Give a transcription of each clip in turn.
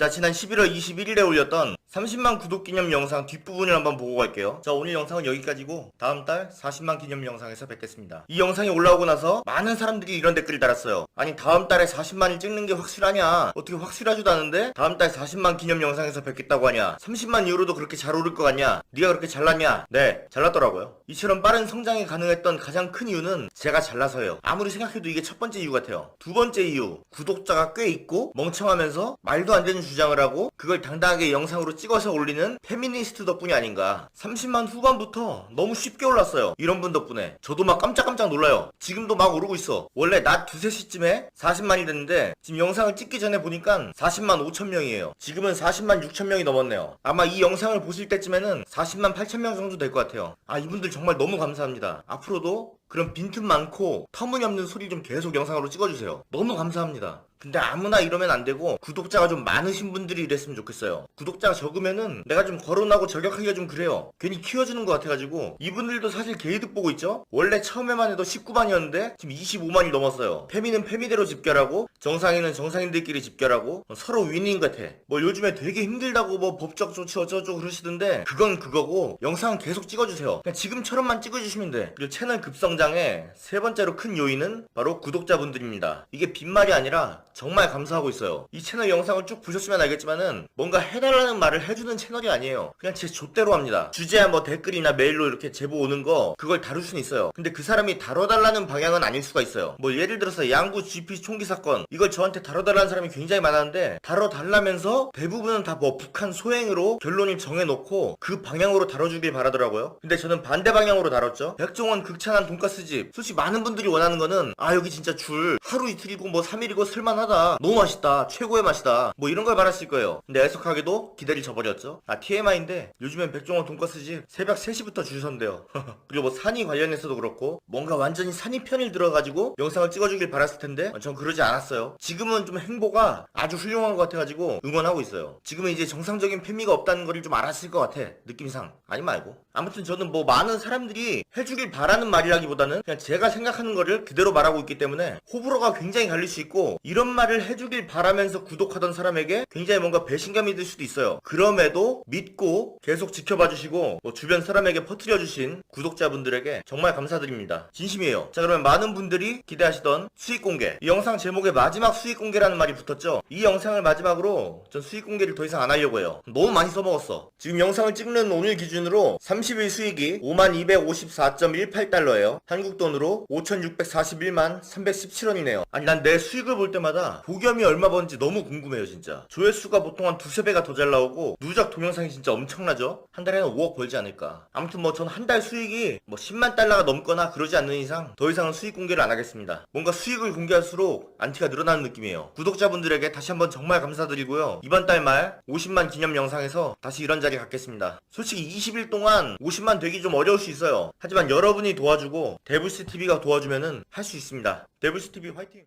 자, 지난 11월 21일에 올렸던 30만 구독 기념 영상 뒷부분을 한번 보고 갈게요. 자, 오늘 영상은 여기까지고 다음 달 40만 기념 영상에서 뵙겠습니다. 이 영상이 올라오고 나서 많은 사람들이 이런 댓글을 달았어요. 아니, 다음 달에 40만을 찍는 게 확실하냐? 어떻게 확실하지도 않은데 다음 달 40만 기념 영상에서 뵙겠다고 하냐? 30만 이후로도 그렇게 잘 오를 것 같냐? 네가 그렇게 잘났냐? 네, 잘났더라고요. 이처럼 빠른 성장이 가능했던 가장 큰 이유는 제가 잘나서예요. 아무리 생각해도 이게 첫 번째 이유 같아요. 두 번째 이유, 구독자가 꽤 있고 멍청하면서 말도 안 되는 주장을 하고 그걸 당당하게 영상으로 찍어서 올리는 페미니스트 덕분이 아닌가. 30만 후반부터 너무 쉽게 올랐어요. 이런 분 덕분에 저도 막 깜짝깜짝 놀라요. 지금도 막 오르고 있어. 원래 낮 2, 3시쯤에 40만이 됐는데 지금 영상을 찍기 전에 보니까 40만 5천 명이에요. 지금은 40만 6천 명이 넘었네요. 아마 이 영상을 보실 때쯤에는 40만 8천 명 정도 될 것 같아요. 아, 이분들 정말 너무 감사합니다. 앞으로도 그런 빈틈 많고 터무니없는 소리 좀 계속 영상으로 찍어주세요. 너무 감사합니다. 근데 아무나 이러면 안 되고 구독자가 좀 많으신 분들이 이랬으면 좋겠어요. 구독자가 적으면은 내가 좀 거론하고 저격하기가 좀 그래요. 괜히 키워주는 것 같아가지고. 이분들도 사실 개이득 보고 있죠? 원래 처음에만 해도 19만이었는데 지금 25만이 넘었어요. 페미는 페미대로 집결하고 정상인은 정상인들끼리 집결하고 서로 윈윈 같아. 뭐 요즘에 되게 힘들다고 뭐 법적 조치 어쩌고 그러시던데 그건 그거고 영상은 계속 찍어주세요. 그냥 지금처럼만 찍어주시면 돼. 그리고 채널 급성장의 세 번째로 큰 요인은 바로 구독자분들입니다. 이게 빈말이 아니라 정말 감사하고 있어요. 이 채널 영상을 쭉 보셨으면 알겠지만은 뭔가 해달라는 말을 해주는 채널이 아니에요. 그냥 제 좆대로 합니다. 주제야 뭐 댓글이나 메일로 이렇게 제보 오는 거 그걸 다룰 수는 있어요. 근데 그 사람이 다뤄달라는 방향은 아닐 수가 있어요. 뭐 예를 들어서 양구 GP 총기 사건 이걸 저한테 다뤄달라는 사람이 굉장히 많았는데 다뤄달라면서 대부분은 다 뭐 북한 소행으로 결론을 정해놓고 그 방향으로 다뤄주길 바라더라고요. 근데 저는 반대 방향으로 다뤘죠. 백종원 극찬한 돈가스집 솔직히 많은 분들이 원하는 거는 아 여기 진짜 줄 하루 이틀이고 뭐 3일이고 쓸만하다 너무 맛있다 최고의 맛이다 뭐 이런 걸 바랐을 거예요. 근데 애석하게도 기대를 저버렸죠. 아 TMI인데 요즘엔 백종원 돈가스집 새벽 3시부터 줄 선대요. 그리고 뭐 산이 관련해서도 그렇고 뭔가 완전히 산이 편을 들어가지고 영상을 찍어주길 바랐을 텐데 전 그러지 않았어요. 지금은 좀 행보가 아주 훌륭한 것 같아가지고 응원하고 있어요. 지금은 이제 정상적인 페미가 없다는 걸 좀 알았을 것 같아 느낌상. 아니 말고 아무튼 저는 뭐 많은 사람들이 해주길 바라는 말이라기보다는 그냥 제가 생각하는 거를 그대로 말하고 있기 때문에 호불호가 굉장히 갈릴 수 있고 이런 말을 해주길 바라면서 구독하던 사람에게 굉장히 뭔가 배신감이 들 수도 있어요. 그럼에도 믿고 계속 지켜봐 주시고 뭐 주변 사람에게 퍼뜨려 주신 구독자분들에게 정말 감사드립니다. 진심이에요. 자, 그러면 많은 분들이 기대하시던 수익 공개, 이 영상 제목에 마지막 수익 공개라는 말이 붙었죠. 이 영상을 마지막으로 전 수익 공개를 더 이상 안 하려고 해요. 너무 많이 써먹었어. 지금 영상을 찍는 오늘 기준으로 30일 수익이 5254.18달러예요 한국 돈으로 5641만 317원이네요 아니 난 내 수익을 볼 때마다 복염이 얼마 버는지 너무 궁금해요. 진짜 조회수가 보통 한 두세 배가 더 잘 나오고 누적 동영상이 진짜 엄청나죠. 한 달에 한 5억 벌지 않을까. 아무튼 뭐 전 한 달 수익이 뭐 10만 달러가 넘거나 그러지 않는 이상 더 이상은 수익 공개를 안 하겠습니다. 뭔가 수익을 공개할수록 안티가 늘어나는 느낌이에요. 구독자분들에게 다시 한번 정말 감사드리고요. 이번 달 말 50만 기념 영상에서 다시 이런 자리 갖겠습니다. 솔직히 20일 동안 50만 되기 좀 어려울 수 있어요. 하지만 여러분이 도와주고 데블스TV가 도와주면은 할 수 있습니다. 데블스TV 화이팅!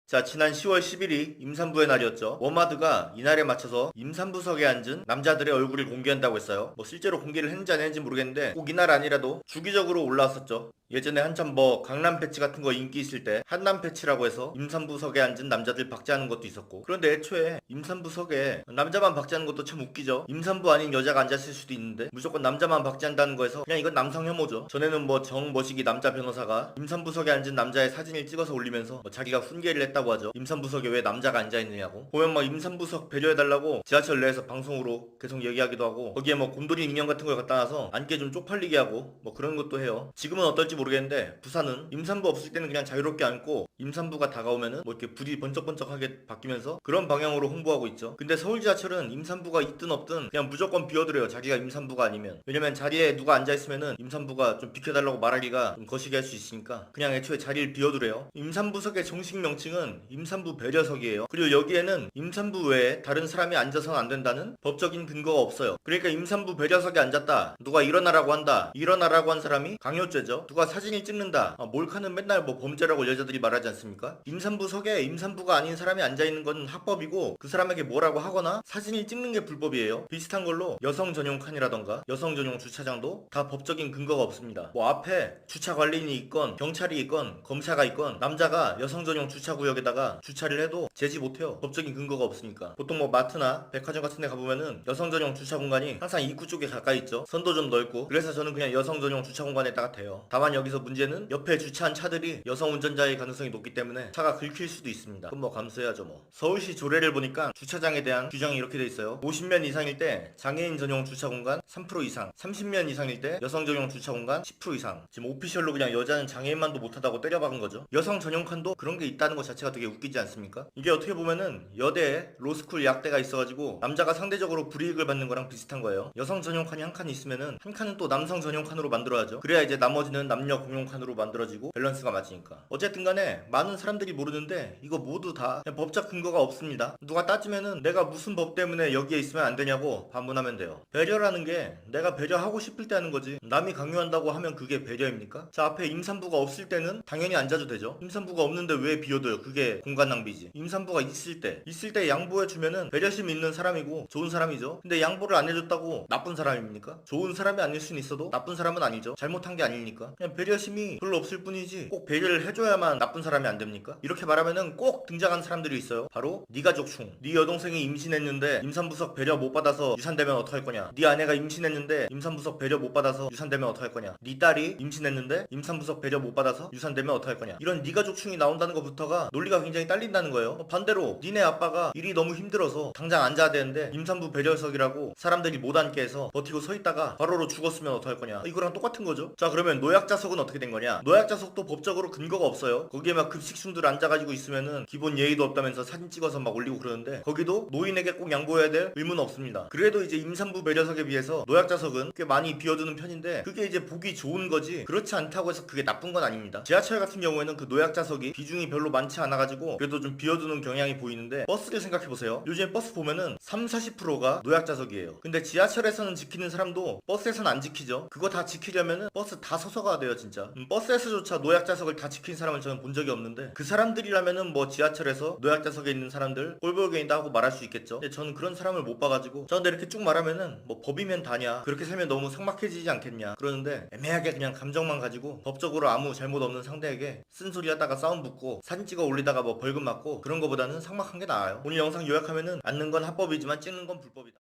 자, 지난 10월 10일이 임산부의 날이었죠. 워마드가 이날에 맞춰서 임산부석에 앉은 남자들의 얼굴을 공개한다고 했어요. 뭐 실제로 공개를 했는지 안 했는지 모르겠는데 꼭 이날 아니라도 주기적으로 올라왔었죠. 예전에 한참 뭐 강남 패치 같은 거 인기 있을 때 한남 패치라고 해서 임산부석에 앉은 남자들 박제하는 것도 있었고. 그런데 애초에 임산부석에 남자만 박제하는 것도 참 웃기죠. 임산부 아닌 여자가 앉았을 수도 있는데 무조건 남자만 박제한다는 거에서 그냥 이건 남성 혐오죠. 전에는 뭐 정머시기 남자 변호사가 임산부석에 앉은 남자의 사진을 찍어서 올리면서 뭐 자기가 훈계를 했다고 하죠. 임산부석에 왜 남자가 앉아있느냐고. 보면 막 임산부석 배려해달라고 지하철 내에서 방송으로 계속 얘기하기도 하고 거기에 뭐 곰돌이 인형 같은 걸 갖다 놔서 앉게 좀 쪽팔리게 하고 뭐 그런 것도 해요. 지금은 어떨지 모르겠는데 부산은 임산부 없을 때는 그냥 자유롭게 앉고 임산부가 다가오면은 뭐 이렇게 불이 번쩍번쩍하게 바뀌면서 그런 방향으로 홍보하고 있죠. 근데 서울 지하철은 임산부가 있든 없든 그냥 무조건 비워드려요. 자기가 임산부가 아니면. 왜냐면 자리에 누가 앉아있으면은 임산부가 좀 비켜달라고 말하기가 좀 거시기 할 수 있으니까 그냥 애초에 자리를 비워두래요. 임산부석의 정식 명칭은 임산부 배려석이에요. 그리고 여기에는 임산부 외에 다른 사람이 앉아서는 안 된다는 법적인 근거가 없어요. 그러니까 임산부 배려석에 앉았다 누가 일어나라고 한다 일어나라고 한 사람이 강요죄죠. 누가 임산부가 사진을 찍는다. 몰카는 맨날 뭐 범죄라고 여자들이 말하지 않습니까? 임산부석에 임산부가 아닌 사람이 앉아있는 건 합법이고 그 사람에게 뭐라고 하거나 사진을 찍는 게 불법이에요. 비슷한 걸로 여성 전용 칸이라던가 여성 전용 주차장도 다 법적인 근거가 없습니다. 뭐 앞에 주차 관리인이 있건 경찰이 있건 검사가 있건 남자가 여성 전용 주차구역에다가 주차를 해도 제지 못해요. 법적인 근거가 없으니까. 보통 뭐 마트나 백화점 같은 데 가보면은 여성 전용 주차 공간이 항상 입구 쪽에 가까이 있죠. 선도 좀 넓고. 그래서 저는 그냥 여성 전용 주차 공간에다가 대요. 다만 여기서 문제는 옆에 주차한 차들이 여성 운전자의 가능성이 높기 때문에 차가 긁힐 수도 있습니다. 그럼 뭐 감수해야죠 뭐. 서울시 조례를 보니까 주차장에 대한 규정이 이렇게 돼 있어요. 50면 이상일 때 장애인 전용 주차 공간 3% 이상, 30면 이상일 때 여성 전용 주차 공간 10% 이상. 지금 오피셜로 그냥 여자는 장애인만도 못하다고 때려박은 거죠. 여성 전용 칸도 그런 게 있다는 것 자체가 되게 웃기지 않습니까? 이게 어떻게 보면은 여대에 로스쿨 약대가 있어가지고 남자가 상대적으로 불이익을 받는 거랑 비슷한 거예요. 여성 전용 칸이 한 칸 있으면은 한 칸은 또 남성 전용 칸으로 만들어야죠. 그래야 이제 나머지는 남녀 공용 칸으로 만들어지고 밸런스가 맞으니까. 어쨌든 간에 많은 사람들이 모르는데 이거 모두 다 그냥 법적 근거가 없습니다. 누가 따지면은 내가 무슨 법 때문에 여기에 있으면 안 되냐고 반문하면 돼요. 배려라는 게 내가 배려하고 싶을 때 하는 거지 남이 강요한다고 하면 그게 배려입니까? 자, 앞에 임산부가 없을 때는 당연히 앉아도 되죠. 임산부가 없는데 왜 비워둬요? 그게 공간 낭비지. 임산부가 있을 때 양보해주면은 배려심 있는 사람이고 좋은 사람이죠. 근데 양보를 안 해줬다고 나쁜 사람입니까? 좋은 사람이 아닐 수는 있어도 나쁜 사람은 아니죠. 잘못한 게 아니니까. 그냥 배려심이 별로 없을 뿐이지 꼭 배려를 해줘야만 나쁜 사람이 안 됩니까? 이렇게 말하면은 꼭 등장한 사람들이 있어요. 바로 네 가족충. 네 여동생이 임신했는데 임산부석 배려 못 받아서 유산되면 어떡할 거냐? 네 아내가 임신했는데 임산부석 배려 못 받아서 유산되면 어떡할 거냐? 네 딸이 임신했는데 임산부석 배려 못 받아서 유산되면 어떡할 거냐? 이런 네 가족충이 나온다는 것부터가 논리가 굉장히 딸린다는 거예요. 반대로 니네 아빠가 일이 너무 힘들어서 당장 앉아야 되는데 임산부 배려석이라고 사람들이 못 앉게 해서 버티고 서 있다가 바로로 죽었으면 어떡할 거냐? 이거랑 똑같은 거죠. 자, 그러면 노약자석은 어떻게 된 거냐? 노약자석도 법적으로 근거가 없어요. 거기에 막 급식충들 앉아가지고 있으면은 기본 예의도 없다면서 사진 찍어서 막 올리고 그러는데 거기도 노인에게 꼭 양보해야 될 의무는 없습니다. 그래도 이제 임산부 배려석에 비해서 노약자석은 꽤 많이 비워두는 편인데 그게 이제 보기 좋은 거지 그렇지 않다고 해서 그게 나쁜 건 아닙니다. 지하철 같은 경우에는 그 노약자석이 비중이 별로 많지 않아가지고 그래도 좀 비워두는 경향이 보이는데 버스를 생각해보세요. 요즘 버스 보면은 30-40%가 노약자석이에요. 근데 지하철에서는 지키는 사람도 버스에서는 안 지키죠. 그거 다 지키려면은 버스 다 서서 가야 돼요 진짜. 버스에서조차 노약자석을 다 지킨 사람을 저는 본 적이 없는데 그 사람들이라면은 뭐 지하철에서 노약자석에 있는 사람들 꼴보기인다 하고 말할 수 있겠죠. 근데 저는 그런 사람을 못 봐가지고 저 근데 이렇게 쭉 말하면은 뭐 법이면 다냐 그렇게 살면 너무 삭막해지지 않겠냐 그러는데 애매하게 그냥 감정만 가지고 법적으로 아무 잘못 없는 상대에게 쓴소리 하다가 싸움 붙고 사진 찍어 올리다가 뭐 벌금 맞고 그런 거보다는 삭막한 게 나아요. 오늘 영상 요약하면은 앉는 건 합법이지만 찍는 건 불법이다.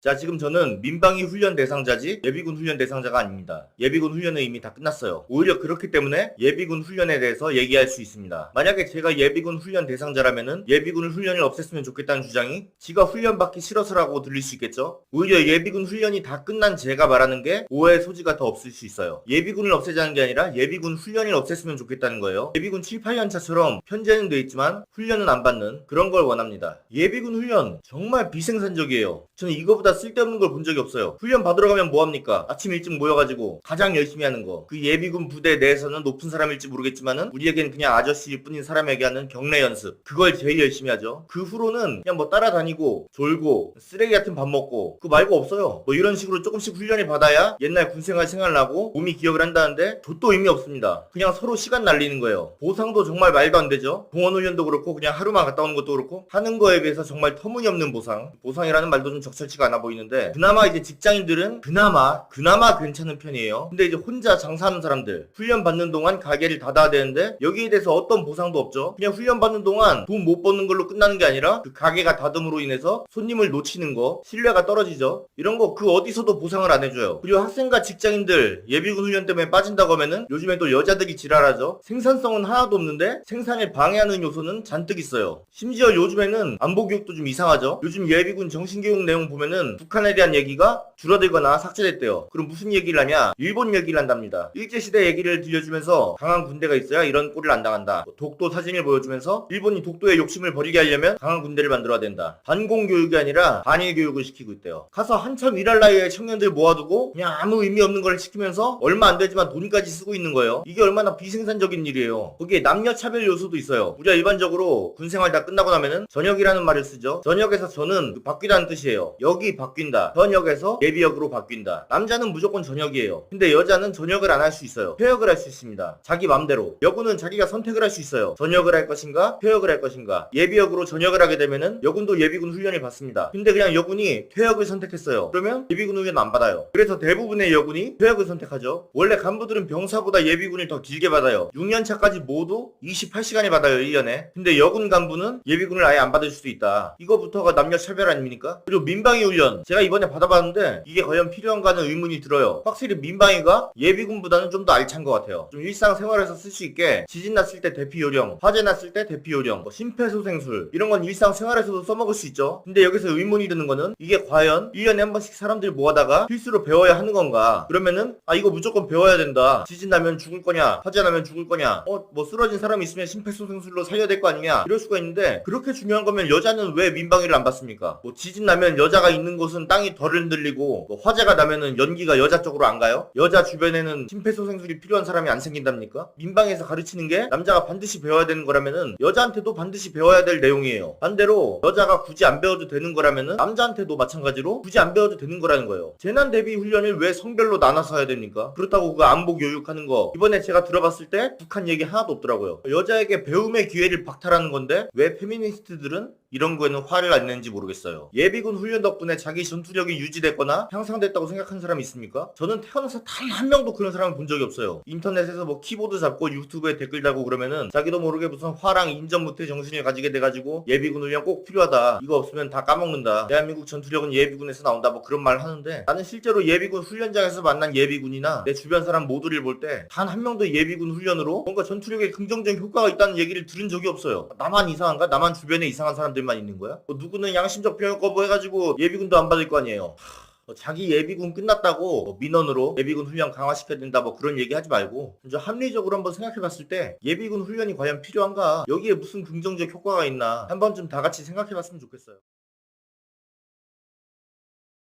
자, 지금 저는 민방위 훈련 대상자지 예비군 훈련 대상자가 아닙니다. 예비군 훈련은 이미 다 끝났어요. 오히려 그렇기 때문에 예비군 훈련에 대해서 얘기할 수 있습니다. 만약에 제가 예비군 훈련 대상자라면은 예비군 훈련을 없앴으면 좋겠다는 주장이 지가 훈련 받기 싫어서라고 들릴 수 있겠죠? 오히려 예비군 훈련이 다 끝난 제가 말하는 게 오해의 소지가 더 없을 수 있어요. 예비군을 없애자는 게 아니라 예비군 훈련을 없앴으면 좋겠다는 거예요. 예비군 7, 8년차처럼 편제는 돼 있지만 훈련은 안 받는 그런 걸 원합니다. 예비군 훈련 정말 비생산적이에요. 저는 이거보다 쓸데없는 걸 본 적이 없어요. 훈련 받으러 가면 뭐합니까? 아침 일찍 모여가지고 가장 열심히 하는 거. 그 예비군 부대 내에서는 높은 사람일지 모르겠지만은 우리에겐 그냥 아저씨일 뿐인 사람에게 하는 경례 연습. 그걸 제일 열심히 하죠. 그 후로는 그냥 뭐 따라다니고 졸고 쓰레기 같은 밥 먹고 그거 말고 없어요. 뭐 이런 식으로 조금씩 훈련을 받아야 옛날 군생활 생각나고 몸이 기억을 한다는데 돛도 의미 없습니다. 그냥 서로 시간 날리는 거예요. 보상도 정말 말도 안 되죠. 공원 훈련도 그렇고 그냥 하루만 갔다 오는 것도 그렇고 하는 거에 비해서 정말 터무니없는 보상. 보상이라는 말도 좀 적절치가 않아 보이는데 그나마 이제 직장인들은 그나마 괜찮은 편이에요. 근데 이제 혼자 장사하는 사람들 훈련 받는 동안 가게를 닫아야 되는데 여기에 대해서 어떤 보상도 없죠. 그냥 훈련 받는 동안 돈 못 버는 걸로 끝나는 게 아니라 그 가게가 닫음으로 인해서 손님을 놓치는 거 신뢰가 떨어지죠. 이런 거 그 어디서도 보상을 안 해줘요. 그리고 학생과 직장인들 예비군 훈련 때문에 빠진다고 하면은 요즘에 또 여자들이 지랄하죠. 생산성은 하나도 없는데 생산을 방해하는 요소는 잔뜩 있어요. 심지어 요즘에는 안보교육도 좀 이상하죠. 요즘 예비군 정신교육 내용 보면은 북한에 대한 얘기가 줄어들거나 삭제됐대요. 그럼 무슨 얘기를 하냐? 일본 얘기를 한답니다. 일제시대 얘기를 들려주면서 강한 군대가 있어야 이런 꼴을 안 당한다. 독도 사진을 보여주면서 일본이 독도의 욕심을 버리게 하려면 강한 군대를 만들어야 된다. 반공교육이 아니라 반일교육을 시키고 있대요. 가서 한참 일할 나이에 청년들 모아두고 그냥 아무 의미 없는 걸 시키면서 얼마 안 되지만 돈까지 쓰고 있는 거예요. 이게 얼마나 비생산적인 일이에요. 거기에 남녀 차별 요소도 있어요. 우리가 일반적으로 군생활 다 끝나고 나면은 전역이라는 말을 쓰죠. 전역에서 저는 바뀌다는 뜻이에요. 여기 역이 바뀐다. 현역에서 예비역으로 바뀐다. 남자는 무조건 전역이에요. 근데 여자는 전역을 안 할 수 있어요. 퇴역을 할 수 있습니다. 자기 맘대로. 여군은 자기가 선택을 할 수 있어요. 전역을 할 것인가 퇴역을 할 것인가. 예비역으로 전역을 하게 되면은 여군도 예비군 훈련을 받습니다. 근데 그냥 여군이 퇴역을 선택했어요. 그러면 예비군 훈련 안 받아요. 그래서 대부분의 여군이 퇴역을 선택하죠. 원래 간부들은 병사보다 예비군을 더 길게 받아요. 6년차까지 모두 28시간이 받아요. 1년에. 근데 여군 간부는 예비군을 아예 안 받을 수도 있다. 이거부터가 남녀 차별 아닙니까? 그리고 민방위 훈련 제가 이번에 받아봤는데 이게 과연 필요한가는 의문이 들어요. 확실히 민방위가 예비군보다는 좀 더 알찬 것 같아요. 좀 일상생활에서 쓸 수 있게 지진 났을 때 대피 요령, 화재 났을 때 대피 요령, 뭐 심폐소생술 이런 건 일상생활에서도 써먹을 수 있죠. 근데 여기서 의문이 드는 거는 이게 과연 1년에 한 번씩 사람들 모아다가 필수로 배워야 하는 건가? 그러면은 이거 무조건 배워야 된다. 지진 나면 죽을 거냐? 화재 나면 죽을 거냐? 뭐 쓰러진 사람이 있으면 심폐소생술로 살려야 될 거 아니냐? 이럴 수가 있는데 그렇게 중요한 거면 여자는 왜 민방위를 안 받습니까? 뭐 지진 나면 여자가 있는 곳은 땅이 덜 흔들리고 뭐 화재가 나면은 연기가 여자 쪽으로 안 가요? 여자 주변에는 심폐소생술이 필요한 사람이 안 생긴답니까? 민방위에서 가르치는 게 남자가 반드시 배워야 되는 거라면은 여자한테도 반드시 배워야 될 내용이에요. 반대로 여자가 굳이 안 배워도 되는 거라면은 남자한테도 마찬가지로 굳이 안 배워도 되는 거라는 거예요. 재난 대비 훈련을 왜 성별로 나눠서 해야 됩니까? 그렇다고 그거 안보 교육하는 거 이번에 제가 들어봤을 때 북한 얘기 하나도 없더라고요. 여자에게 배움의 기회를 박탈하는 건데 왜 페미니스트들은 이런 거에는 화를 안 내는지 모르겠어요. 예비군 훈련 덕분에 자기 전투력이 유지됐거나 향상됐다고 생각하는 사람이 있습니까? 저는 태어나서 단 한 명도 그런 사람을 본 적이 없어요. 인터넷에서 뭐 키보드 잡고 유튜브에 댓글 달고 그러면은 자기도 모르게 무슨 화랑 인전무태 정신을 가지게 돼가지고 예비군 훈련 꼭 필요하다. 이거 없으면 다 까먹는다. 대한민국 전투력은 예비군에서 나온다. 뭐 그런 말 하는데 나는 실제로 예비군 훈련장에서 만난 예비군이나 내 주변 사람 모두를 볼 때 단 한 명도 예비군 훈련으로 뭔가 전투력에 긍정적인 효과가 있다는 얘기를 들은 적이 없어요. 나만 이상한가? 나만 주변에 이상한 사람들만 있는 거야? 뭐 누구는 양심적 병역 거부해가지고 예비군도 안 받을 거 아니에요. 자기 예비군 끝났다고 민원으로 예비군 훈련 강화시켜야 된다 뭐 그런 얘기 하지 말고 좀 합리적으로 한번 생각해봤을 때 예비군 훈련이 과연 필요한가? 여기에 무슨 긍정적 효과가 있나? 한 번쯤 다 같이 생각해봤으면 좋겠어요.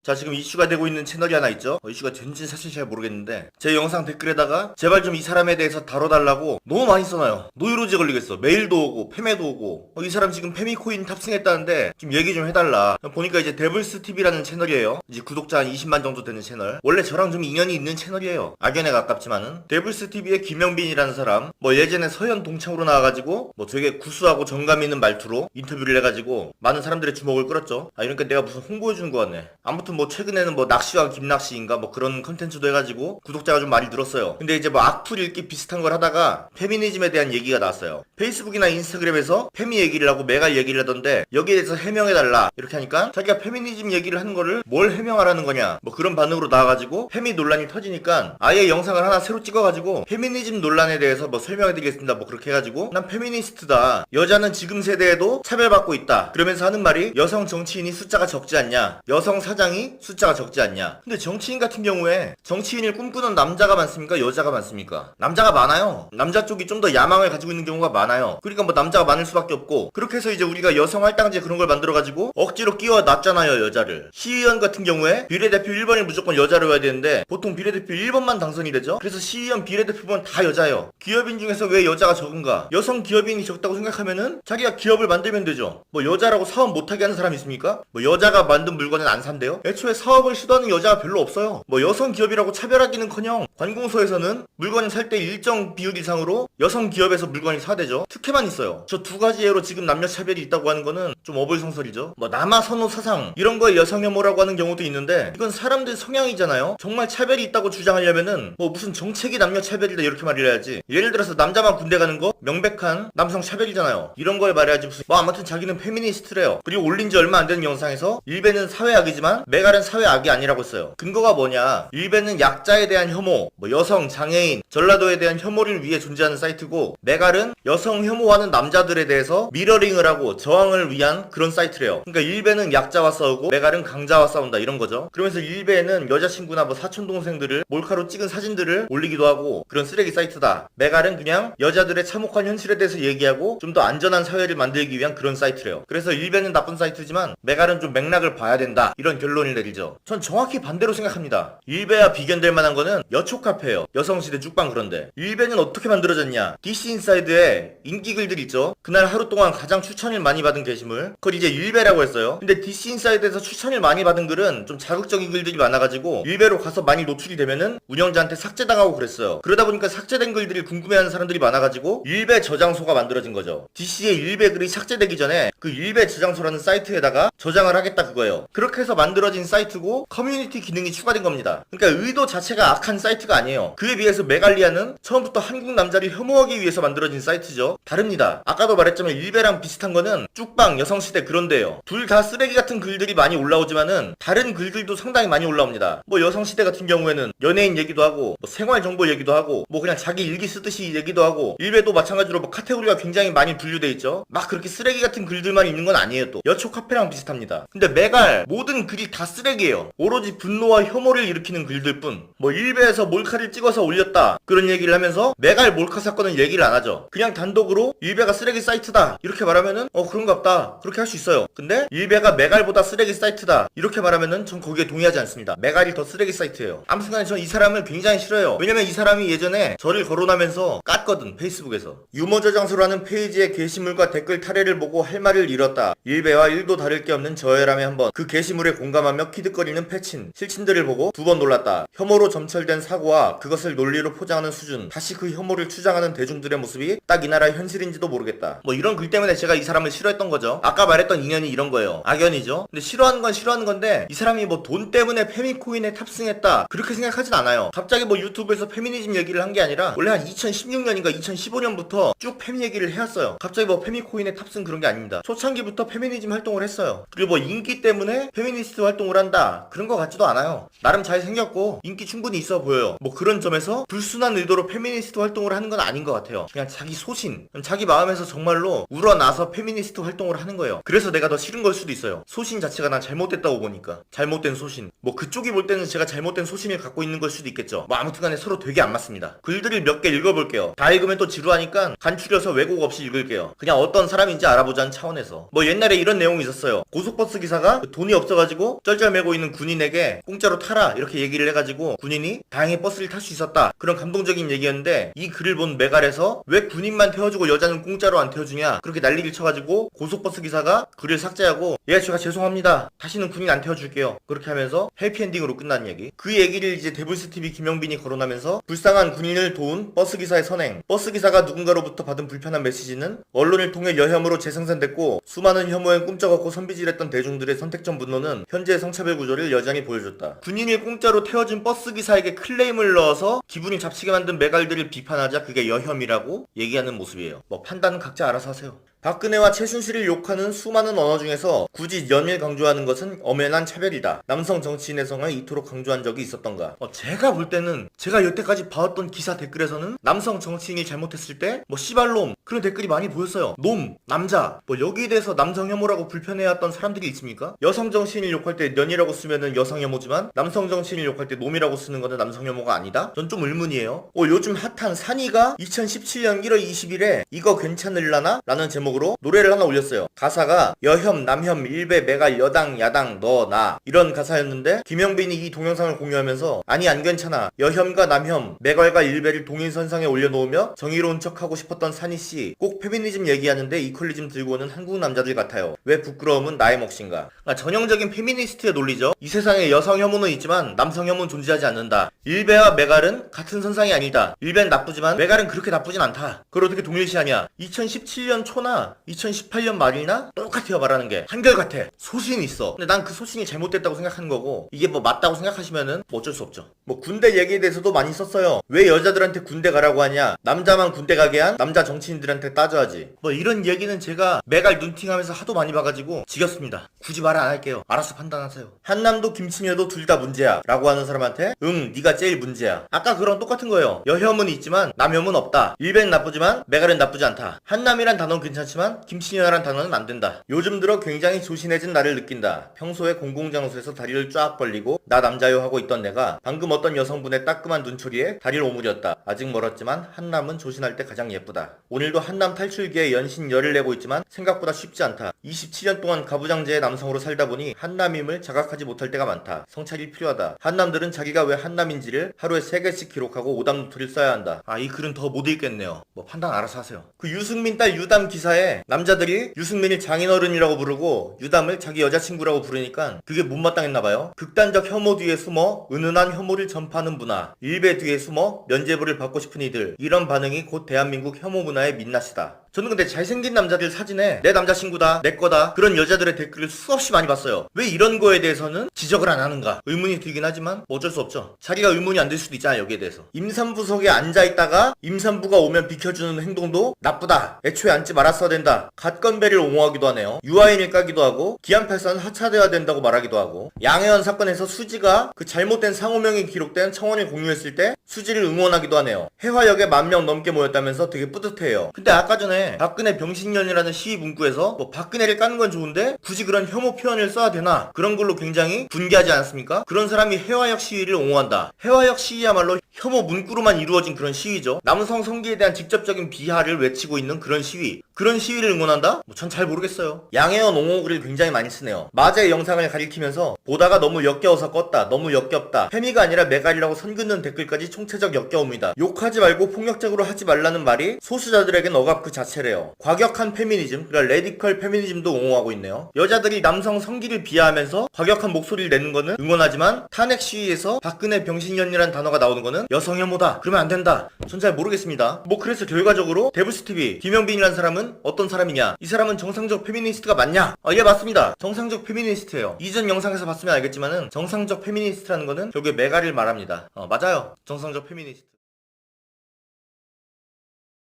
자, 지금 이슈가 되고 있는 채널이 하나 있죠? 이슈가 된지는 사실 잘 모르겠는데 제 영상 댓글에다가 제발 좀 이 사람에 대해서 다뤄달라고 너무 많이 써놔요. 노이로제 걸리겠어. 메일도 오고 페메도 오고 이 사람 지금 페미코인 탑승했다는데 좀 얘기 좀 해달라. 보니까 이제 데블스TV라는 채널이에요. 이제 구독자 한 20만 정도 되는 채널. 원래 저랑 좀 인연이 있는 채널이에요. 악연에 가깝지만은. 데블스TV의 김영빈이라는 사람 뭐 예전에 서현 동창으로 나와가지고 뭐 되게 구수하고 정감 있는 말투로 인터뷰를 해가지고 많은 사람들의 주목을 끌었죠. 이러니까 내가 무슨 홍보해주는 거 같네. 아무튼 뭐 최근에는 뭐 낚시와 김낚시인가 뭐 그런 컨텐츠도 해가지고 구독자가 좀 많이 늘었어요. 근데 이제 뭐 악플 읽기 비슷한 걸 하다가 페미니즘에 대한 얘기가 나왔어요. 페이스북이나 인스타그램에서 페미 얘기를 하고 메갈 얘기를 하던데 여기에 대해서 해명해달라 이렇게 하니까 자기가 페미니즘 얘기를 하는 거를 뭘 해명하라는 거냐 뭐 그런 반응으로 나와가지고 페미 논란이 터지니까 아예 영상을 하나 새로 찍어가지고 페미니즘 논란에 대해서 뭐 설명해드리겠습니다 뭐 그렇게 해가지고 난 페미니스트다. 여자는 지금 세대에도 차별받고 있다. 그러면서 하는 말이 여성 정치인이 숫자가 적지 않냐. 여성 사장이 숫자가 적지 않냐. 근데 정치인 같은 경우에 정치인을 꿈꾸는 남자가 많습니까? 여자가 많습니까? 남자가 많아요. 남자 쪽이 좀 더 야망을 가지고 있는 경우가 많아요. 그러니까 뭐 남자가 많을 수밖에 없고 그렇게 해서 이제 우리가 여성 할당제 그런 걸 만들어가지고 억지로 끼워놨잖아요 여자를. 시의원 같은 경우에 비례대표 1번이 무조건 여자로 해야 되는데 보통 비례대표 1번만 당선이 되죠. 그래서 시의원 비례대표만 다 여자예요. 기업인 중에서 왜 여자가 적은가? 여성 기업인이 적다고 생각하면은 자기가 기업을 만들면 되죠. 뭐 여자라고 사업 못하게 하는 사람이 있습니까? 뭐 여자가 만든 물건은 안 산대요? 애초에 사업을 시도하는 여자가 별로 없어요. 뭐 여성 기업이라고 차별하기는커녕 관공서에서는 물건을 살 때 일정 비율 이상으로 여성 기업에서 물건이 사대죠. 특혜만 있어요. 저 두 가지 예로 지금 남녀 차별이 있다고 하는 거는 좀 어불성설이죠. 뭐 남아 선호 사상 이런 거에 여성 혐오라고 하는 경우도 있는데 이건 사람들 성향이잖아요. 정말 차별이 있다고 주장하려면은 뭐 무슨 정책이 남녀 차별이다 이렇게 말을 해야지. 예를 들어서 남자만 군대 가는 거 명백한 남성 차별이잖아요. 이런 걸 말해야지 무슨 뭐 아무튼 자기는 페미니스트래요. 그리고 올린 지 얼마 안 되는 영상에서 일베는 사회악이지만 메갈은 사회악이 아니라고 했어요. 근거가 뭐냐? 일베는 약자에 대한 혐오, 뭐 여성, 장애인, 전라도에 대한 혐오를 위해 존재하는 사이트고 메갈은 여성 혐오하는 남자들에 대해서 미러링을 하고 저항을 위한 그런 사이트래요. 그러니까 일베는 약자와 싸우고 메갈은 강자와 싸운다 이런 거죠. 그러면서 일베는 여자친구나 뭐 사촌동생들을 몰카로 찍은 사진들을 올리기도 하고 그런 쓰레기 사이트다. 메갈은 그냥 여자들의 참혹한 현실에 대해서 얘기하고 좀 더 안전한 사회를 만들기 위한 그런 사이트래요. 그래서 일베는 나쁜 사이트지만 메갈은 좀 맥락을 봐야 된다 이런 결론을 의견을 내리죠. 전 정확히 반대로 생각합니다. 일베와 비견될 만한 거는 여초카페예요. 여성시대 쭉방. 그런데 일베는 어떻게 만들어졌냐? DC 인사이드에 인기 글들 있죠. 그날 하루 동안 가장 추천을 많이 받은 게시물, 그걸 이제 일베라고 했어요. 근데 DC 인사이드에서 추천을 많이 받은 글은 좀 자극적인 글들이 많아가지고 일베로 가서 많이 노출이 되면은 운영자한테 삭제당하고 그랬어요. 그러다 보니까 삭제된 글들이 궁금해하는 사람들이 많아가지고 일베 저장소가 만들어진 거죠. DC의 일베 글이 삭제되기 전에 그 일베 저장소라는 사이트에다가 저장을 하겠다 그거예요. 그렇게 해서 만들어진 사이트고 커뮤니티 기능이 추가된 겁니다. 그러니까 의도 자체가 악한 사이트가 아니에요. 그에 비해서 메갈리아는 처음부터 한국 남자를 혐오하기 위해서 만들어진 사이트죠. 다릅니다. 아까도 말했지만 일베랑 비슷한 거는 쭉방, 여성시대 그런데요. 둘 다 쓰레기 같은 글들이 많이 올라오지만은 다른 글들도 상당히 많이 올라옵니다. 뭐 여성시대 같은 경우에는 연예인 얘기도 하고 뭐 생활정보 얘기도 하고 뭐 그냥 자기 일기 쓰듯이 얘기도 하고, 일베도 마찬가지로 뭐 카테고리가 굉장히 많이 분류돼 있죠. 막 그렇게 쓰레기 같은 글들만 있는 건 아니에요. 또 여초 카페랑 비슷합니다. 근데 메갈 모든 글이 다 쓰레기예요. 오로지 분노와 혐오를 일으키는 글들 뿐. 뭐 일베에서 몰카를 찍어서 올렸다 그런 얘기를 하면서 메갈 몰카 사건은 얘기를 안 하죠. 그냥 단독으로 일베가 쓰레기 사이트다 이렇게 말하면은 그런갑다 그렇게 할 수 있어요. 근데 일베가 메갈보다 쓰레기 사이트다 이렇게 말하면은 전 거기에 동의하지 않습니다. 메갈이 더 쓰레기 사이트예요. 아무튼간에 전 이 사람을 굉장히 싫어요. 왜냐면 이 사람이 예전에 저를 거론하면서 깠거든, 페이스북에서. 유머 저장소라는 페이지의 게시물과 댓글 탈애를 보고 할 말을 잃었다. 일베와 1도 다를 게 없는 저해람에 한번 그 게시물에 공감하며 키득거리는 패친 실친들을 보고 두 번 놀랐다. 혐오로 점철된 사고와 그것을 논리로 포장하는 수준, 다시 그 혐오를 추장하는 대중들의 모습이 딱 이 나라의 현실인지도 모르겠다. 뭐 이런 글 때문에 제가 이 사람을 싫어했던 거죠. 아까 말했던 인연이 이런 거예요. 악연이죠. 근데 싫어하는 건 싫어하는 건데 이 사람이 뭐 돈 때문에 페미코인에 탑승했다 그렇게 생각하진 않아요. 갑자기 뭐 유튜브에서 페미니즘 얘기를 한 게 아니라 원래 한 2016년인가 2015년부터 쭉 페미 얘기를 해왔어요. 갑자기 뭐 페미코인에 탑승 그런 게 아닙니다. 초창기부터 페미니즘 활동을 했어요. 그리고 뭐 인기 때문에 페미니스트 활동을 한다 그런 거 같지도 않아요. 나름 잘 생겼고 인기 충분히 있어 보여요. 뭐 그런 점에서 불순한 의도로 페미니스트 활동을 하는 건 아닌 것 같아요. 그냥 자기 소신, 자기 마음에서 정말로 우러나서 페미니스트 활동을 하는 거예요. 그래서 내가 더 싫은 걸 수도 있어요. 소신 자체가 난 잘못됐다고 보니까. 잘못된 소신. 뭐 그쪽이 볼 때는 제가 잘못된 소신을 갖고 있는 걸 수도 있겠죠. 뭐 아무튼간에 서로 되게 안 맞습니다. 글들을 몇 개 읽어볼게요. 다 읽으면 또 지루하니까 간추려서 왜곡 없이 읽을게요. 그냥 어떤 사람인지 알아보자는 차원에서. 뭐 옛날에 이런 내용이 있었어요. 고속버스 기사가 돈이 없어가지고 쩔쩔매고 있는 군인에게 공짜로 타라 이렇게 얘기를 해가지고 군인이 다행히 버스를 탈 수 있었다 그런 감동적인 얘기였는데, 이 글을 본 메갈에서 왜 군인만 태워주고 여자는 공짜로 안 태워주냐 그렇게 난리를 쳐가지고 고속버스 기사가 글을 삭제하고 예 제가 죄송합니다 다시는 군인 안 태워줄게요 그렇게 하면서 해피엔딩으로 끝난 얘기. 그 얘기를 이제 데블스TV 김영빈이 거론하면서 불쌍한 군인을 도운 버스기사의 선행, 버스기사가 누군가로부터 받은 불편한 메시지는 언론을 통해 여혐으로 재생산됐고 수많은 혐오에 꿈쩍었고 선비질했던 대중들의 선택적 분노는 현재의 성차별 구조를 여전히 보여줬다. 군인을 공짜로 태워준 버스기사에게 클레임을 넣어서 기분이 잡치게 만든 메갈들을 비판하자 그게 여혐이라고 얘기하는 모습이에요. 뭐 판단은 각자 알아서 하세요. 박근혜와 최순실을 욕하는 수많은 언어 중에서 굳이 연일 강조하는 것은 엄연한 차별이다. 남성 정치인의 성을 이토록 강조한 적이 있었던가. 제가 볼 때는 제가 여태까지 봐왔던 기사 댓글에서는 남성 정치인이 잘못했을 때 뭐 씨발놈 그런 댓글이 많이 보였어요. 놈, 남자 뭐 여기에 대해서 남성 혐오라고 불편해왔던 사람들이 있습니까? 여성 정치인을 욕할 때 년이라고 쓰면은 여성 혐오지만 남성 정치인을 욕할 때 놈이라고 쓰는 거는 남성 혐오가 아니다? 전 좀 의문이에요. 요즘 핫한 산이가 2017년 1월 20일에 이거 괜찮을라나? 라는 제목으로 노래를 하나 올렸어요. 가사가 여혐, 남혐, 일베, 메갈, 여당, 야당, 너, 나 이런 가사였는데 김영빈이 이 동영상을 공유하면서 아니 안 괜찮아. 여혐과 남혐, 메갈과 일베를 동일선상에 올려놓으며 정의로운 척하고 싶었던 산이씨 꼭 페미니즘 얘기하는데 이퀄리즘 들고 오는 한국 남자들 같아요. 왜 부끄러움은 나의 몫인가. 전형적인 페미니스트의 논리죠. 이 세상에 여성 혐오는 있지만 남성 혐오는 존재하지 않는다. 일베와 메갈은 같은 선상이 아니다. 일베는 나쁘지만 메갈은 그렇게 나쁘진 않다. 그걸 어떻게 동일시하냐. 2017년 초나 2018년 말이나 똑같아요. 말하는 게 한결같아. 소신이 있어. 근데 난 그 소신이 잘못됐다고 생각하는 거고, 이게 뭐 맞다고 생각하시면은 뭐 어쩔 수 없죠. 뭐 군대 얘기에 대해서도 많이 썼어요. 왜 여자들한테 군대 가라고 하냐, 남자만 군대 가게 한 남자 정치인들한테 따져야지. 뭐 이런 얘기는 제가 메갈 눈팅하면서 하도 많이 봐가지고 지겹습니다. 굳이 말 안 할게요. 알아서 판단하세요. 한남도 김치녀도 둘 다 문제야 라고 하는 사람한테 응 네가 제일 문제야. 아까 그런 똑같은 거예요. 여혐은 있지만 남혐은 없다. 일베는 나쁘지만 메갈은 나쁘지 않다. 한남이란 단어는 괜찮지만 괜찮지만 김치녀란 단어는 안 된다. 요즘 들어 굉장히 조신해진 나를 느낀다. 평소에 공공장소에서 다리를 쫙 벌리고 나 남자요 하고 있던 내가 방금 어떤 여성분의 따끔한 눈초리에 다리를 오므렸다. 아직 멀었지만 한남은 조신할 때 가장 예쁘다. 오늘도 한남 탈출기에 연신 열을 내고 있지만 생각보다 쉽지 않다. 27년 동안 가부장제의 남성으로 살다 보니 한남임을 자각하지 못할 때가 많다. 성찰이 필요하다. 한남들은 자기가 왜 한남인지를 하루에 3개씩 기록하고 오답노트를 써야 한다. 이 글은 더 못 읽겠네요. 뭐 판단 알아서 하세요. 그 유승민 딸 유담 기사에 남자들이 유승민을 장인어른이라고 부르고 유담을 자기 여자친구라고 부르니까 그게 못마땅했나봐요. 극단적 혐오 뒤에 숨어 은은한 혐오를 전파하는 문화, 일배 뒤에 숨어 면죄부를 받고 싶은 이들, 이런 반응이 곧 대한민국 혐오 문화의 민낯이다. 저는 근데 잘생긴 남자들 사진에 내 남자친구다, 내 거다, 그런 여자들의 댓글을 수없이 많이 봤어요. 왜 이런 거에 대해서는 지적을 안 하는가 의문이 들긴 하지만 뭐 어쩔 수 없죠. 자기가 의문이 안 들 수도 있잖아요. 여기에 대해서 임산부석에 앉아있다가 임산부가 오면 비켜주는 행동도 나쁘다, 애초에 앉지 말았어야 된다, 갓건배를 옹호하기도 하네요. 유아인을 까기도 하고 기안팔사는 하차돼야 된다고 말하기도 하고, 양혜원 사건에서 수지가 그 잘못된 상호명이 기록된 청원을 공유했을 때 수지를 응원하기도 하네요. 해화역에 10,000명 넘게 모였다면서 되게 뿌듯해요. 근데 아까 전에 박근혜 병신년이라는 시위 문구에서 뭐 박근혜를 까는 건 좋은데 굳이 그런 혐오 표현을 써야 되나, 그런 걸로 굉장히 분개하지 않았습니까? 그런 사람이 해화역 시위를 옹호한다. 해화역 시위야말로 혐오 문구로만 이루어진 그런 시위죠. 남성 성기에 대한 직접적인 비하를 외치고 있는 그런 시위, 그런 시위를 응원한다? 전 잘 모르겠어요. 양혜원 옹호글을 굉장히 많이 쓰네요. 마제 영상을 가리키면서 보다가 너무 역겨워서 껐다, 너무 역겹다, 페미가 아니라 메갈이라고 선 긋는 댓글까지 총체적 역겨움이다. 욕하지 말고 폭력적으로 하지 말라는 말이 소수자들에겐 억압 그 자체래요. 과격한 페미니즘, 그러니까 레디컬 페미니즘도 옹호하고 있네요. 여자들이 남성 성기를 비하하면서 과격한 목소리를 내는 거는 응원하지만 탄핵 시위에서 박근혜 병신년이라는 단어가 나오는 거는 여성 혐오다, 그러면 안 된다. 전 잘 모르겠습니다. 뭐 그래서 결과적으로 데브스TV 김영빈이라는 사람은 어떤 사람이냐, 이 사람은 정상적 페미니스트가 맞냐? 예, 맞습니다. 정상적 페미니스트예요. 이전 영상에서 봤으면 알겠지만은 정상적 페미니스트라는 거는 결국에 메가를 말합니다. 맞아요. 정상적 페미니스트.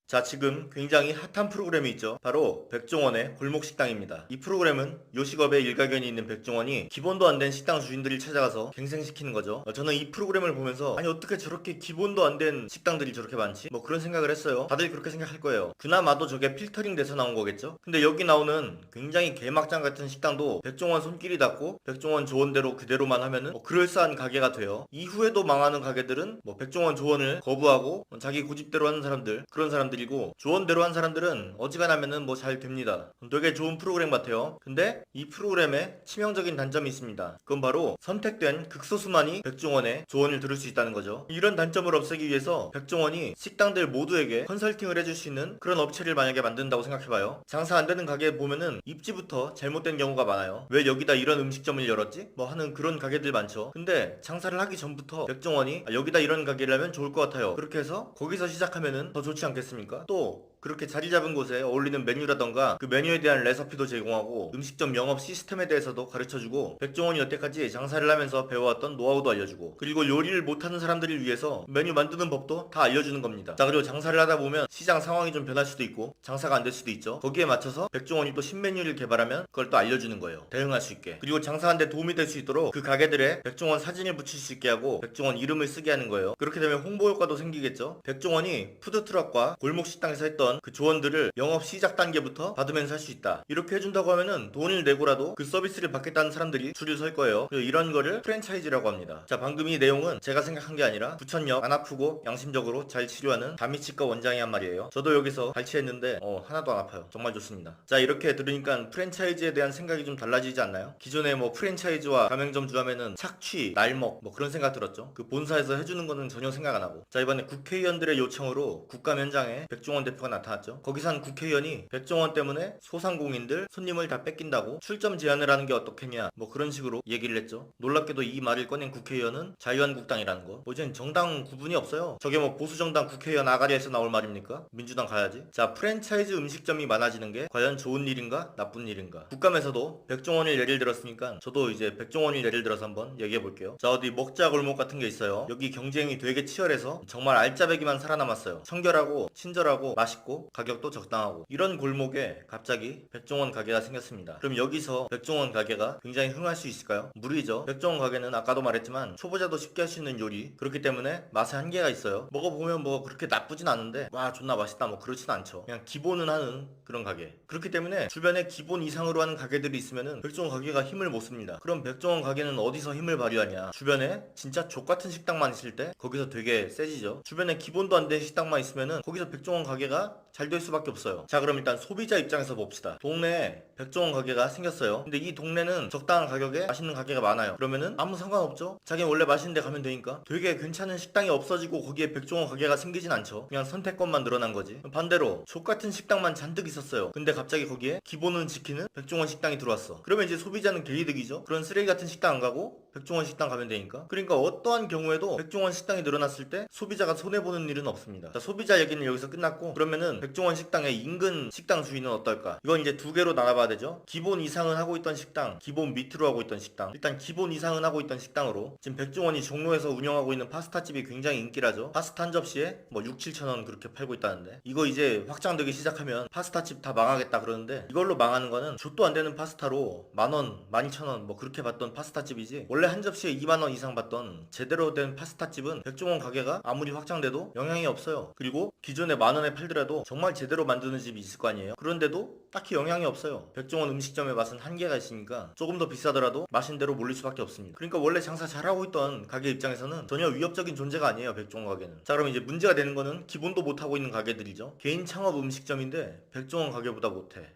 자, 지금 굉장히 핫한 프로그램이 있죠. 바로 백종원의 골목식당입니다. 이 프로그램은 요식업에 일가견이 있는 백종원이 기본도 안 된 식당 주인들을 찾아가서 갱생시키는 거죠. 저는 이 프로그램을 보면서 아니 어떻게 저렇게 기본도 안 된 식당들이 저렇게 많지? 뭐 그런 생각을 했어요. 다들 그렇게 생각할 거예요. 그나마도 저게 필터링 돼서 나온 거겠죠? 근데 여기 나오는 굉장히 개막장 같은 식당도 백종원 손길이 닿고 백종원 조언대로 그대로만 하면은 뭐 그럴싸한 가게가 돼요. 이후에도 망하는 가게들은 뭐 백종원 조언을 거부하고 자기 고집대로 하는 사람들, 그런 사람들이고, 조언대로 한 사람들은 어지간하면은 뭐 잘 됩니다. 되게 좋은 프로그램 같아요. 근데 이 프로그램에 치명적인 단점이 있습니다. 그건 바로 선택된 극소수만이 백종원의 조언을 들을 수 있다는 거죠. 이런 단점을 없애기 위해서 백종원이 식당들 모두에게 컨설팅을 해줄 수 있는 그런 업체를 만약에 만든다고 생각해봐요. 장사 안 되는 가게 보면은 입지부터 잘못된 경우가 많아요. 왜 여기다 이런 음식점을 열었지? 뭐 하는 그런 가게들 많죠. 근데 장사를 하기 전부터 백종원이 여기다 이런 가게를 하면 좋을 것 같아요, 그렇게 해서 거기서 시작하면은 더 좋지 않겠습니까? 또 그렇게 자리 잡은 곳에 어울리는 메뉴라던가 그 메뉴에 대한 레시피도 제공하고 음식점 영업 시스템에 대해서도 가르쳐주고, 백종원이 여태까지 장사를 하면서 배워왔던 노하우도 알려주고, 그리고 요리를 못하는 사람들을 위해서 메뉴 만드는 법도 다 알려주는 겁니다. 자, 그리고 장사를 하다 보면 시장 상황이 좀 변할 수도 있고 장사가 안 될 수도 있죠. 거기에 맞춰서 백종원이 또 신메뉴를 개발하면 그걸 또 알려주는 거예요. 대응할 수 있게. 그리고 장사하는 데 도움이 될 수 있도록 그 가게들에 백종원 사진을 붙일 수 있게 하고 백종원 이름을 쓰게 하는 거예요. 그렇게 되면 홍보 효과도 생기겠죠. 백종원이 푸드트럭과 골목식당에서 했던 그 조언들을 영업 시작 단계부터 받으면서 할 수 있다, 이렇게 해준다고 하면은 돈을 내고라도 그 서비스를 받겠다는 사람들이 줄을 설 거예요. 이런 거를 프랜차이즈라고 합니다. 자, 방금 이 내용은 제가 생각한 게 아니라 부천역 안 아프고 양심적으로 잘 치료하는 다미치과 원장이 한 말이에요. 저도 여기서 발치했는데 하나도 안 아파요. 정말 좋습니다. 자, 이렇게 들으니까 프랜차이즈에 대한 생각이 좀 달라지지 않나요? 기존에 뭐 프랜차이즈와 가맹점주 하면은 착취, 날먹 뭐 그런 생각 들었죠. 그 본사에서 해주는 거는 전혀 생각 안 하고. 자, 이번에 국회의원들의 요청으로 국감 현장에 백종원 대표가 나타났죠. 거기서 한 국회의원이 백종원 때문에 소상공인들 손님을 다 뺏긴다고 출점 제한을 하는 게 어떻겠냐, 뭐 그런 식으로 얘기를 했죠. 놀랍게도 이 말을 꺼낸 국회의원은 자유한국당이라는 거. 이젠 정당 구분이 없어요. 저게 뭐 보수정당 국회의원 아가리에서 나올 말입니까? 민주당 가야지. 자, 프랜차이즈 음식점이 많아지는 게 과연 좋은 일인가 나쁜 일인가. 국감에서도 백종원을 예를 들었으니까 저도 이제 백종원을 예를 들어서 한번 얘기해 볼게요. 자, 어디 먹자 골목 같은 게 있어요. 여기 경쟁이 되게 치열해서 정말 알짜배기만 살아남았어요. 청결하고 친절하고 맛있고 맛있고 가격도 적당하고 이런 골목에 갑자기 백종원 가게가 생겼습니다. 그럼 여기서 백종원 가게가 굉장히 흥할 수 있을까요? 무리죠. 백종원 가게는 아까도 말했지만 초보자도 쉽게 할 수 있는 요리, 그렇기 때문에 맛에 한계가 있어요. 먹어보면 뭐 그렇게 나쁘진 않은데 와 존나 맛있다 뭐 그렇진 않죠. 그냥 기본은 하는 그런 가게. 그렇기 때문에 주변에 기본 이상으로 하는 가게들이 있으면은 백종원 가게가 힘을 못 씁니다. 그럼 백종원 가게는 어디서 힘을 발휘하냐? 주변에 진짜 족같은 식당만 있을 때 거기서 되게 세지죠. 주변에 기본도 안 된 식당만 있으면은 거기서 백종원 가게가 잘 될 수밖에 없어요. 자, 그럼 일단 소비자 입장에서 봅시다. 동네에 백종원 가게가 생겼어요. 근데 이 동네는 적당한 가격에 맛있는 가게가 많아요. 그러면은 아무 상관없죠. 자기는 원래 맛있는 데 가면 되니까. 되게 괜찮은 식당이 없어지고 거기에 백종원 가게가 생기진 않죠. 그냥 선택권만 늘어난 거지. 반대로 족같은 식당만 잔뜩 있었어요. 근데 갑자기 거기에 기본은 지키는 백종원 식당이 들어왔어. 그러면 이제 소비자는 개이득이죠. 그런 쓰레기 같은 식당 안 가고 백종원 식당 가면 되니까. 그러니까 어떠한 경우에도 백종원 식당이 늘어났을 때 소비자가 손해보는 일은 없습니다. 자, 소비자 얘기는 여기서 끝났고, 그러면은 백종원 식당의 인근 식당 수위는 어떨까? 이건 이제 두 개로 나눠봐야 되죠. 기본 이상은 하고 있던 식당, 기본 밑으로 하고 있던 식당. 일단 기본 이상은 하고 있던 식당으로 지금 백종원이 종로에서 운영하고 있는 파스타집이 굉장히 인기라죠. 파스타 한 접시에 뭐 6, 7천원 그렇게 팔고 있다는데, 이거 이제 확장되기 시작하면 파스타집 다 망하겠다 그러는데, 이걸로 망하는 거는 족도 안 되는 파스타로 만원, 12,000원 뭐 그렇게 받던 파스타집이지, 원래 한 접시에 2만원 이상 받던 제대로 된 파스타집은 백종원 가게가 아무리 확장돼도 영향이 없어요. 그리고 기존에 만원에 팔더라도 정말 제대로 만드는 집이 있을 거 아니에요. 그런데도 딱히 영향이 없어요. 백종원 음식점의 맛은 한계가 있으니까 조금 더 비싸더라도 마신 대로 몰릴 수밖에 없습니다. 그러니까 원래 장사 잘하고 있던 가게 입장에서는 전혀 위협적인 존재가 아니에요, 백종원 가게는. 자, 그럼 이제 문제가 되는 거는 기본도 못하고 있는 가게들이죠. 개인 창업 음식점인데 백종원 가게보다 못해.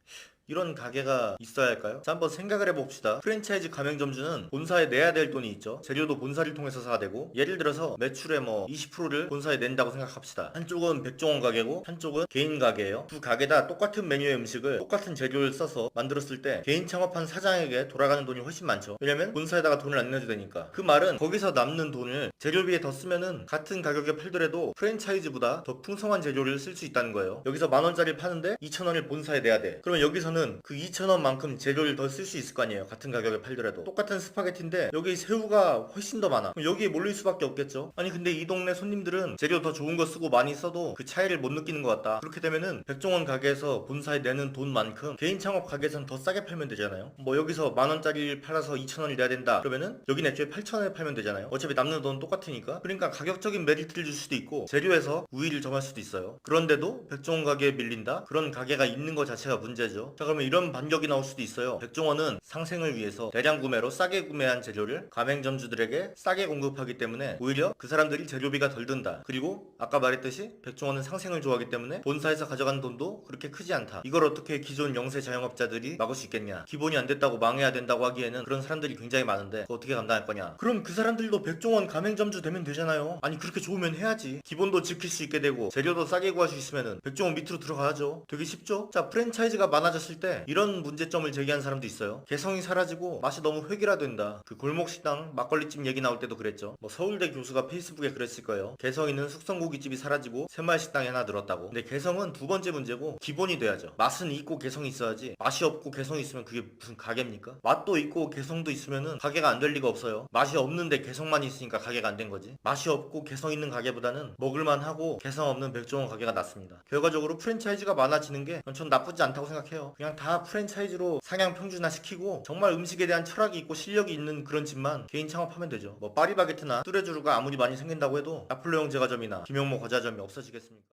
이런 가게가 있어야 할까요? 자, 한번 생각을 해봅시다. 프랜차이즈 가맹점주는 본사에 내야 될 돈이 있죠. 재료도 본사를 통해서 사야 되고, 예를 들어서 매출의 뭐 20%를 본사에 낸다고 생각합시다. 한쪽은 백종원 가게고 한쪽은 개인 가게예요. 두 가게 다 똑같은 메뉴의 음식을 똑같은 재료를 써서 만들었을 때 개인 창업한 사장에게 돌아가는 돈이 훨씬 많죠. 왜냐면 본사에다가 돈을 안 내도 되니까. 그 말은 거기서 남는 돈을 재료비에 더 쓰면은 같은 가격에 팔더라도 프랜차이즈보다 더 풍성한 재료를 쓸 수 있다는 거예요. 여기서 만원짜리 파는데 2,000원을 본사에 내야 돼. 그러면 여기서는 그 2,000원만큼 재료를 더 쓸 수 있을 거 아니에요. 같은 가격에 팔더라도. 똑같은 스파게티인데 여기 새우가 훨씬 더 많아. 그럼 여기에 몰릴 수밖에 없겠죠. 아니 근데 이 동네 손님들은 재료 더 좋은 거 쓰고 많이 써도 그 차이를 못 느끼는 것 같다. 그렇게 되면은 백종원 가게에서 본사에 내는 돈만큼 개인 창업 가게에서는 더 싸게 팔면 되잖아요. 뭐 여기서 만원짜리를 팔아서 2,000원을 내야 된다 그러면은 여긴 애초에 8,000원에 팔면 되잖아요. 어차피 남는 돈은 똑같으니까. 그러니까 가격적인 메리트를 줄 수도 있고 재료에서 우위를 점할 수도 있어요. 그런데도 백종원 가게에 밀린다? 그런 가게가 있는 것 자체가 문제죠. 자, 그러면 이런 반격이 나올 수도 있어요. 백종원은 상생을 위해서 대량 구매로 싸게 구매한 재료를 가맹점주들에게 싸게 공급하기 때문에 오히려 그 사람들이 재료비가 덜 든다. 그리고 아까 말했듯이 백종원은 상생을 좋아하기 때문에 본사에서 가져가는 돈도 그렇게 크지 않다. 이걸 어떻게 기존 영세 자영업자들이 막을 수 있겠냐. 기본이 안 됐다고 망해야 된다고 하기에는 그런 사람들이 굉장히 많은데 그거 어떻게 감당할 거냐. 그럼 그 사람들도 백종원 가맹점주 되면 되잖아요. 아니 그렇게 좋으면 해야지. 기본도 지킬 수 있게 되고 재료도 싸게 구할 수 있으면은 백종원 밑으로 들어가야죠. 되게 쉽죠? 자, 프랜차이즈가 많아졌을 때 이런 문제점을 제기한 사람도 있어요. 개성이 사라지고 맛이 너무 획일화된다. 그 골목식당 막걸리집 얘기 나올 때도 그랬죠. 뭐 서울대 교수가 페이스북에 그랬을 거예요. 개성 있는 숙성고기집이 사라지고 새마을식당이 하나 늘었다고. 근데 개성은 두 번째 문제고 기본이 돼야죠. 맛은 있고 개성이 있어야지. 맛이 없고 개성이 있으면 그게 무슨 가게입니까? 맛도 있고 개성도 있으면은 가게가 안 될 리가 없어요. 맛이 없는데 개성만 있으니까 가게가 안 된 거지. 맛이 없고 개성 있는 가게보다는 먹을만하고 개성 없는 백종원 가게가 낫습니다. 결과적으로 프랜차이즈가 많아지는 게 전 나쁘지 않다고 생각해요. 그냥 다 프랜차이즈로 상향 평준화 시키고 정말 음식에 대한 철학이 있고 실력이 있는 그런 집만 개인 창업하면 되죠. 뭐 파리바게트나 뚜레쥬르가 아무리 많이 생긴다고 해도 나폴레옹 제과점이나 김용모 과자점이 없어지겠습니까?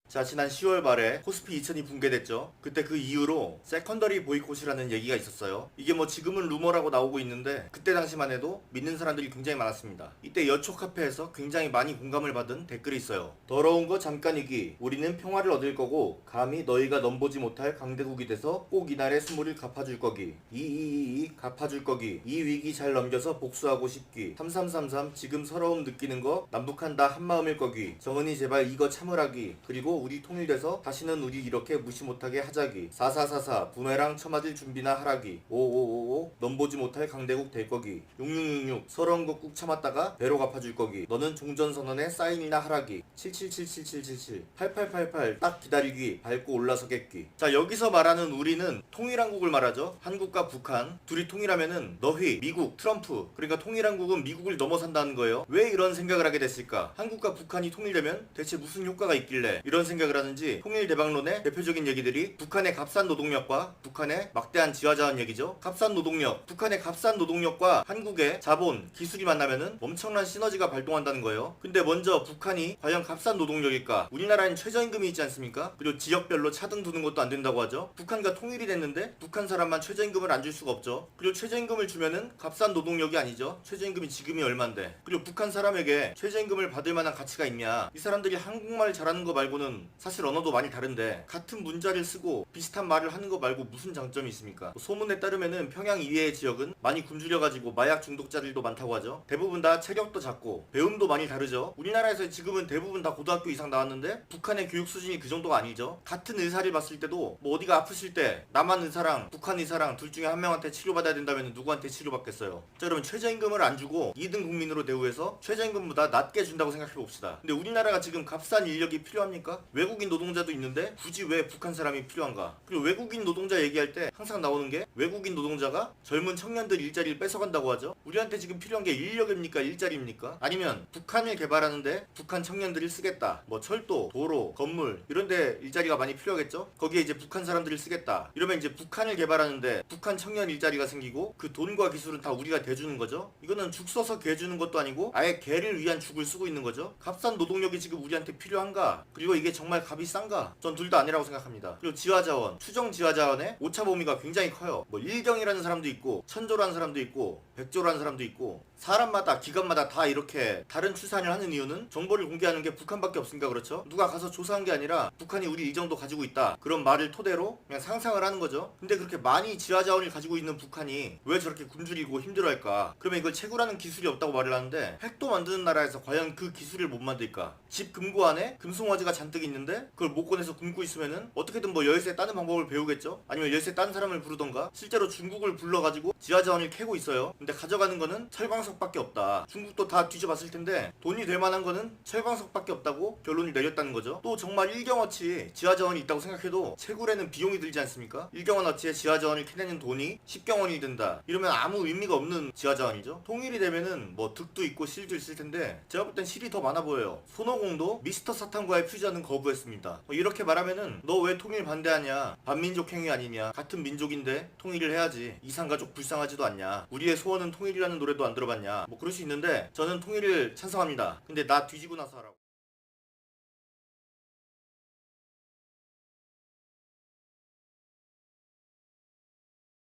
자, 지난 10월 말에 코스피 2000이 붕괴됐죠. 그때 그 이후로 세컨더리 보이콧이라는 얘기가 있었어요. 이게 뭐 지금은 루머라고 나오고 있는데 그때 당시만 해도 믿는 사람들이 굉장히 많았습니다. 이때 여초 카페에서 굉장히 많이 공감을 받은 댓글이 있어요. 더러운 거 잠깐이기. 우리는 평화를 얻을 거고 감히 너희가 넘보지 못할 강대국이 돼서 꼭 이날의 수모를 갚아줄 거기. 갚아줄 거기. 이 위기 잘 넘겨서 복수하고 싶기. 3333 지금 서러움 느끼는 거 남북한 다 한마음일 거기. 정은이 제발 이거 참으라기. 그리고 우리 통일돼서 다시는 우리 이렇게 무시 못하게 하자기. 4444 부메랑 처맞을 준비나 하라기. 5555 넌 보지 못할 강대국 될 거기. 6666 서러운 거 꾹 참았다가 배로 갚아줄 거기. 너는 종전선언에 사인이나 하라기. 77777777 8888 딱 기다리기. 밟고 올라서겠기. 자, 여기서 말하는 우리는 통일한국을 말하죠. 한국과 북한 둘이 통일하면은 너희 미국 트럼프, 그러니까 통일한국은 미국을 넘어선다는 거예요. 왜 이런 생각을 하게 됐을까? 한국과 북한이 통일되면 대체 무슨 효과가 있길래 이런 생각을 하는지, 통일 대박론의 대표적인 얘기들이 북한의 값싼 노동력과 북한의 막대한 지하자원 얘기죠. 값싼 노동력, 북한의 값싼 노동력과 한국의 자본, 기술이 만나면은 엄청난 시너지가 발동한다는 거예요. 근데 먼저 북한이 과연 값싼 노동력일까? 우리나라엔 최저임금이 있지 않습니까? 그리고 지역별로 차등 두는 것도 안 된다고 하죠. 북한과 통일이 됐는데 북한 사람만 최저임금을 안 줄 수가 없죠. 그리고 최저임금을 주면은 값싼 노동력이 아니죠. 최저임금이 지금이 얼만데. 그리고 북한 사람에게 최저임금을 받을 만한 가치가 있냐? 이 사람들이 한국말 잘하는 거 말고는 사실 언어도 많이 다른데 같은 문자를 쓰고 비슷한 말을 하는 거 말고 무슨 장점이 있습니까? 소문에 따르면은 평양 이외의 지역은 많이 굶주려가지고 마약 중독자들도 많다고 하죠. 대부분 다 체격도 작고 배움도 많이 다르죠. 우리나라에서 지금은 대부분 다 고등학교 이상 나왔는데 북한의 교육 수준이 그 정도가 아니죠. 같은 의사를 봤을 때도 뭐 어디가 아프실 때 남한 의사랑 북한 의사랑 둘 중에 한 명한테 치료받아야 된다면 누구한테 치료받겠어요? 자, 그러면 최저임금을 안 주고 2등 국민으로 대우해서 최저임금보다 낮게 준다고 생각해봅시다. 근데 우리나라가 지금 값싼 인력이 필요합니까? 외국인 노동자도 있는데 굳이 왜 북한 사람이 필요한가? 그리고 외국인 노동자 얘기할 때 항상 나오는 게 외국인 노동자가 젊은 청년들 일자리를 뺏어간다고 하죠. 우리한테 지금 필요한 게 인력입니까? 일자리입니까? 아니면 북한을 개발하는데 북한 청년들을 쓰겠다. 뭐 철도, 도로, 건물 이런데 일자리가 많이 필요하겠죠? 거기에 이제 북한 사람들을 쓰겠다. 이러면 이제 북한을 개발하는데 북한 청년 일자리가 생기고 그 돈과 기술은 다 우리가 대주는 거죠. 이거는 죽 써서 개 주는 것도 아니고 아예 개를 위한 죽을 쓰고 있는 거죠. 값싼 노동력이 지금 우리한테 필요한가? 그리고 이게 정말 값이 싼가? 전 둘 다 아니라고 생각합니다. 그리고 지하자원, 추정 지하자원의 오차 범위가 굉장히 커요. 뭐 1경이라는 사람도 있고 1000조라는 사람도 있고 100조라는 사람도 있고 사람마다 기관마다 다 이렇게 다른 추산을 하는 이유는 정보를 공개하는 게 북한밖에 없으니까 그렇죠. 누가 가서 조사한 게 아니라 북한이 우리 이 정도 가지고 있다 그런 말을 토대로 그냥 상상을 하는 거죠. 근데 그렇게 많이 지하자원을 가지고 있는 북한이 왜 저렇게 굶주리고 힘들어할까? 그러면 이걸 채굴하는 기술이 없다고 말을 하는데 핵도 만드는 나라에서 과연 그 기술을 못 만들까? 집 금고 안에 금송아지가 잔뜩 있는데 그걸 못 꺼내서 굶고 있으면은 어떻게든 뭐 열쇠 따는 방법을 배우겠죠. 아니면 열쇠 딴 사람을 부르던가. 실제로 중국을 불러가지고 지하자원을 캐고 있어요. 근데 가져가는 거는 철광석밖에 없다. 중국도 다 뒤져봤을 텐데 돈이 될 만한 거는 철광석밖에 없다고 결론을 내렸다는 거죠. 또 정말 1경어치 지하자원이 있다고 생각해도 채굴에는 비용이 들지 않습니까? 1경원어치의 지하자원을 캐내는 돈이 10경원이 든다. 이러면 아무 의미가 없는 지하자원이죠. 통일이 되면은 뭐 득도 있고 실도 있을 텐데 제가 볼 땐 실이 더 많아 보여요. 손오공도 미스터 사탄과의 퓨전은 거부했습니다. 이렇게 말하면은 너 왜 통일 반대하냐? 반민족 행위 아니냐? 같은 민족인데 통일을 해야지. 이산가족 불쌍하지도 않냐? 우리의 소원은 통일이라는 노래도 안 들어봤냐? 뭐 그럴 수 있는데 저는 통일을 찬성합니다. 근데 나 뒤지고 나서 하라고.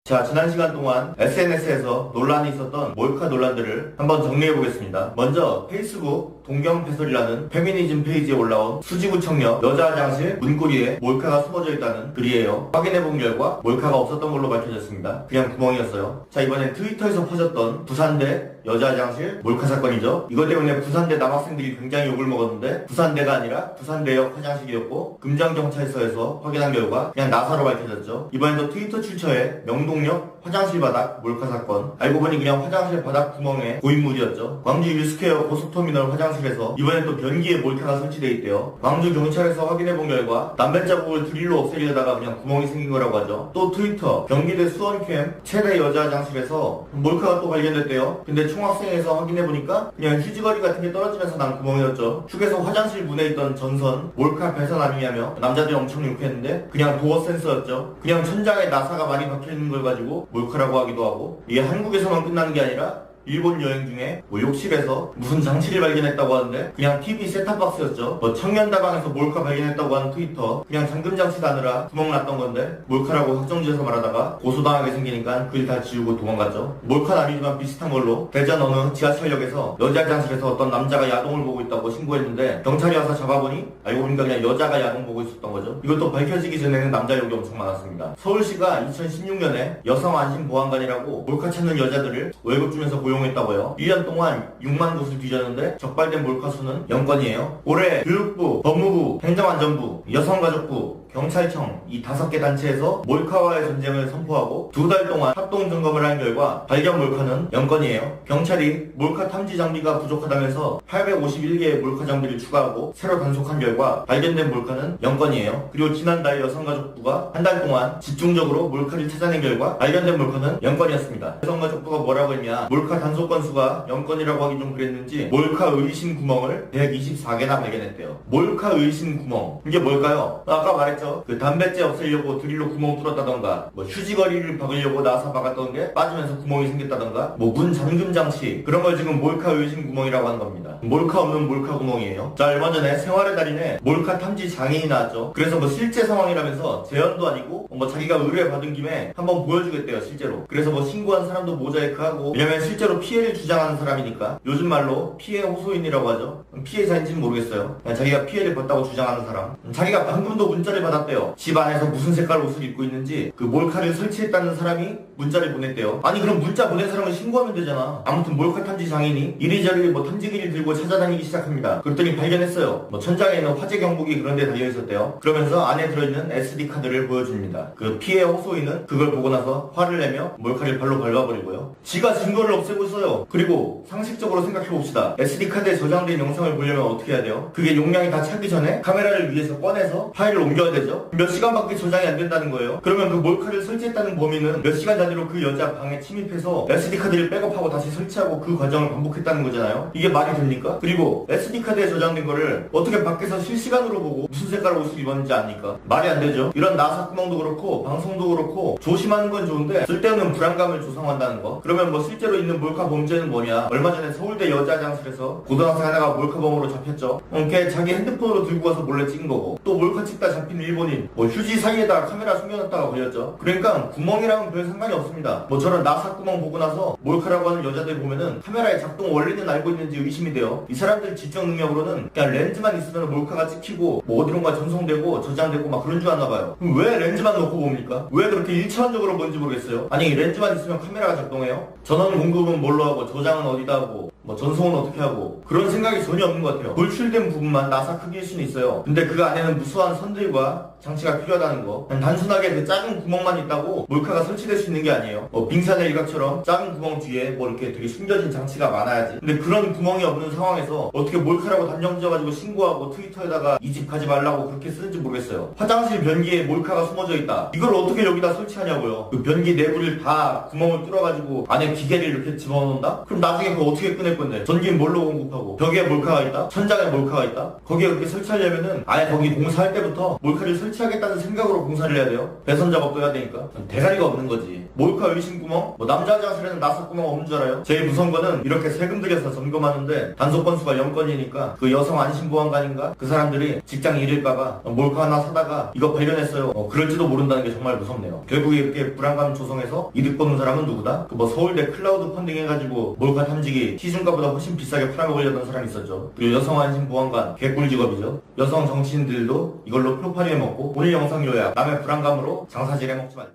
자, 지난 시간 동안 SNS에서 논란이 있었던 몰카 논란들을 한번 정리해보겠습니다. 먼저 페이스북 동경패설이라는 페미니즘 페이지에 올라온 수지구청역 여자 화장실 문고리에 몰카가 숨어져 있다는 글이에요. 확인해본 결과 몰카가 없었던 걸로 밝혀졌습니다. 그냥 구멍이었어요. 자, 이번엔 트위터에서 퍼졌던 부산대 여자 화장실 몰카 사건이죠. 이것 때문에 부산대 남학생들이 굉장히 욕을 먹었는데 부산대가 아니라 부산대역 화장실이었고 금정경찰서에서 확인한 결과 그냥 나사로 밝혀졌죠. 이번에도 트위터 출처에 명동역 화장실 바닥 몰카 사건. 알고 보니 그냥 화장실 바닥 구멍에 고인물이었죠. 광주 유스케어 고속터미널 화장실에서 이번엔 또 변기에 몰카가 설치되어 있대요. 광주 경찰에서 확인해본 결과 남변 자국을 드릴로 없애려다가 그냥 구멍이 생긴 거라고 하죠. 또 트위터 경기대 수원캠 최대 여자 화장실에서 몰카가 또 발견됐대요. 근데 총학생에서 확인해보니까 그냥 휴지거리 같은 게 떨어지면서 난 구멍이었죠. 휴게소 화장실 문에 있던 전선 몰카 배선 아니냐며 남자들이 엄청 욕했는데 그냥 도어 센서였죠. 그냥 천장에 나사가 많이 박혀있는 걸 가지고 몰카라고 하기도 하고, 이게 한국에서만 끝나는 게 아니라 일본 여행 중에 뭐 욕실에서 무슨 장치를 발견했다고 하는데 그냥 TV 셋탑박스였죠. 뭐 청년다방에서 몰카 발견했다고 하는 트위터 그냥 잠금장치 다느라 구멍 났던 건데 몰카라고 확정지어서 말하다가 고소당하게 생기니까 글 다 지우고 도망갔죠. 몰카는 아니지만 비슷한 걸로 대전 어느 지하철역에서 여자 화장실에서 어떤 남자가 야동을 보고 있다고 신고했는데 경찰이 와서 잡아보니 알고 보니까 그냥 여자가 야동 보고 있었던 거죠. 이것도 밝혀지기 전에는 남자 욕이 엄청 많았습니다. 서울시가 2016년에 여성안심보안관이라고 몰카 찾는 여자들을 월급 주면서 고용 고용했다고요. 1년 동안 6만 곳을 뒤졌는데 적발된 몰카 수는 0건이에요. 올해 교육부, 법무부, 행정안전부, 여성가족부, 경찰청 이 5개 단체에서 몰카와의 전쟁을 선포하고 2달 동안 합동 점검을 한 결과 발견 몰카는 0건이에요. 경찰이 몰카 탐지 장비가 부족하다면서 851개의 몰카 장비를 추가하고 새로 단속한 결과 발견된 몰카는 0건이에요. 그리고 지난달 여성가족부가 한 달 동안 집중적으로 몰카를 찾아낸 결과 발견된 몰카는 0건이었습니다. 여성가족부가 뭐라고 했냐, 몰카 단속 건수가 0건이라고 하기 좀 그랬는지 몰카 의심 구멍을 124개나 발견했대요. 몰카 의심 구멍, 이게 뭘까요? 아까 말했죠. 그 담뱃재 없애려고 드릴로 구멍 뚫었다던가, 뭐 휴지거리를 박으려고 나사 박았던 게 빠지면서 구멍이 생겼다던가, 뭐 문 잠금 장치, 그런 걸 지금 몰카 의심 구멍이라고 하는 겁니다. 몰카 없는 몰카 구멍이에요. 자, 얼마 전에 생활의 달인에 몰카 탐지 장인이 나왔죠. 그래서 뭐 실제 상황이라면서 재현도 아니고 뭐 자기가 의뢰 받은 김에 한번 보여주겠대요, 실제로. 그래서 뭐 신고한 사람도 모자이크하고, 왜냐면 실제로 피해를 주장하는 사람이니까. 요즘 말로 피해 호소인이라고 하죠. 피해자인지는 모르겠어요. 그냥 자기가 피해를 봤다고 주장하는 사람. 자기가 방금도 문자를 받았대요. 집 안에서 무슨 색깔 옷을 입고 있는지 그 몰카를 설치했다는 사람이 문자를 보냈대요. 아니 그럼 문자 보낸 사람을 신고하면 되잖아. 아무튼 몰카 탐지 장인이 이리저리 뭐 탐지기를 들고 찾아다니기 시작합니다. 그랬더니 발견했어요. 뭐 천장에 있는 화재 경보기 그런 데 달려있었대요. 그러면서 안에 들어있는 SD 카드를 보여줍니다. 그 피해 호소인은 그걸 보고 나서 화를 내며 몰카를 발로 밟아버리고요. 지가 증거를 없애고 있어요. 그리고 상식적으로 생각해봅시다. SD 카드에 저장된 영상을 보려면 어떻게 해야 돼요? 그게 용량이 다 차기 전에 카메라를 위에서 꺼내서 파일을 옮겨야 되죠. 몇 시간밖에 저장이 안 된다는 거예요. 그러면 그 몰카를 설치했다는 범인은 몇 시간 단위로 그 여자 방에 침입해서 SD카드를 백업하고 다시 설치하고 그 과정을 반복했다는 거잖아요. 이게 말이 됩니까? 그리고 SD카드에 저장된 거를 어떻게 밖에서 실시간으로 보고 무슨 색깔 옷을 입었는지 압니까? 말이 안 되죠. 이런 나사구멍도 그렇고 방송도 그렇고 조심하는 건 좋은데 쓸데없는 불안감을 조성한다는 거. 그러면 뭐 실제로 있는 몰카 범죄는 뭐냐? 얼마 전에 서울대 여자 화장실에서 고등학생 하나가 몰카범으로 잡혔죠. 걔 자기 핸드폰으로 들고 가서 몰래 찍은 거고, 또 몰카 찍다 잡힌 일본인 뭐 휴지 사이에다 카메라 숨겨놨다가 걸렸죠. 그러니까 구멍이랑은 별 상관이 없습니다. 뭐 저런 나사구멍 보고 나서 몰카라고 하는 여자들 보면은 카메라의 작동 원리는 알고 있는지 의심이 돼요. 이 사람들 지적 능력으로는 그냥 렌즈만 있으면 몰카가 찍히고 뭐 어디론가 전송되고 저장되고 막 그런 줄 아나 봐요. 그럼 왜 렌즈만 놓고 봅니까? 왜 그렇게 일차원적으로 뭔지 모르겠어요. 아니 렌즈만 있으면 카메라가 작동해요? 전원 공급은 뭘로 하고 저장은 어디다 하고 뭐 전송은 어떻게 하고, 그런 생각이 전혀 없는 것 같아요. 돌출된 부분만 나사 크기일 수는 있어요. 근데 그 안에는 무수한 선들과 장치가 필요하다는 거. 그냥 단순하게 그 작은 구멍만 있다고 몰카가 설치될 수 있는 게 아니에요. 뭐 빙산의 일각처럼 작은 구멍 뒤에 뭐 이렇게 되게 숨겨진 장치가 많아야지. 근데 그런 구멍이 없는 상황에서 어떻게 몰카라고 단정 지어가지고 신고하고 트위터에다가 이 집 가지 말라고 그렇게 쓰는지 모르겠어요. 화장실 변기에 몰카가 숨어져 있다. 이걸 어떻게 여기다 설치하냐고요. 그 변기 내부를 다 구멍을 뚫어가지고 안에 기계를 이렇게 집어넣는다? 그럼 나중에 그거 어떻게 꺼낼 건데? 전기는 뭘로 공급하고? 벽에 몰카가 있다? 천장에 몰카가 있다? 거기에 그렇게 설치하려면은 아예 거기 공사할 때부터 몰카를 설치하겠다는 생각으로 공사를 해야 돼요. 배선 작업도 해야 되니까. 대가리가 없는 거지. 몰카 의심 구멍? 뭐 남자 화장실에는 나사 구멍 없는 줄 알아요? 제일 무서운 거는 이렇게 세금 들여서 점검하는데 단속 건수가 0건이니까 그 여성 안심보안관인가? 그 사람들이 직장 잃을까봐 몰카 하나 사다가 이거 발견했어요. 그럴지도 모른다는 게 정말 무섭네요. 결국에 이렇게 불안감 조성해서 이득 보는 사람은 누구다? 그 뭐 서울대 클라우드 펀딩 해가지고 몰카 탐지기 시중가보다 훨씬 비싸게 팔아먹으려던 사람이 있었죠. 그리고 여성 안심보안관 개꿀 직업이죠. 여성 정치인들도 이걸로 프로파일 해먹고, 오늘 영상 요약, 남의 불안감으로 장사질 해먹지 말자.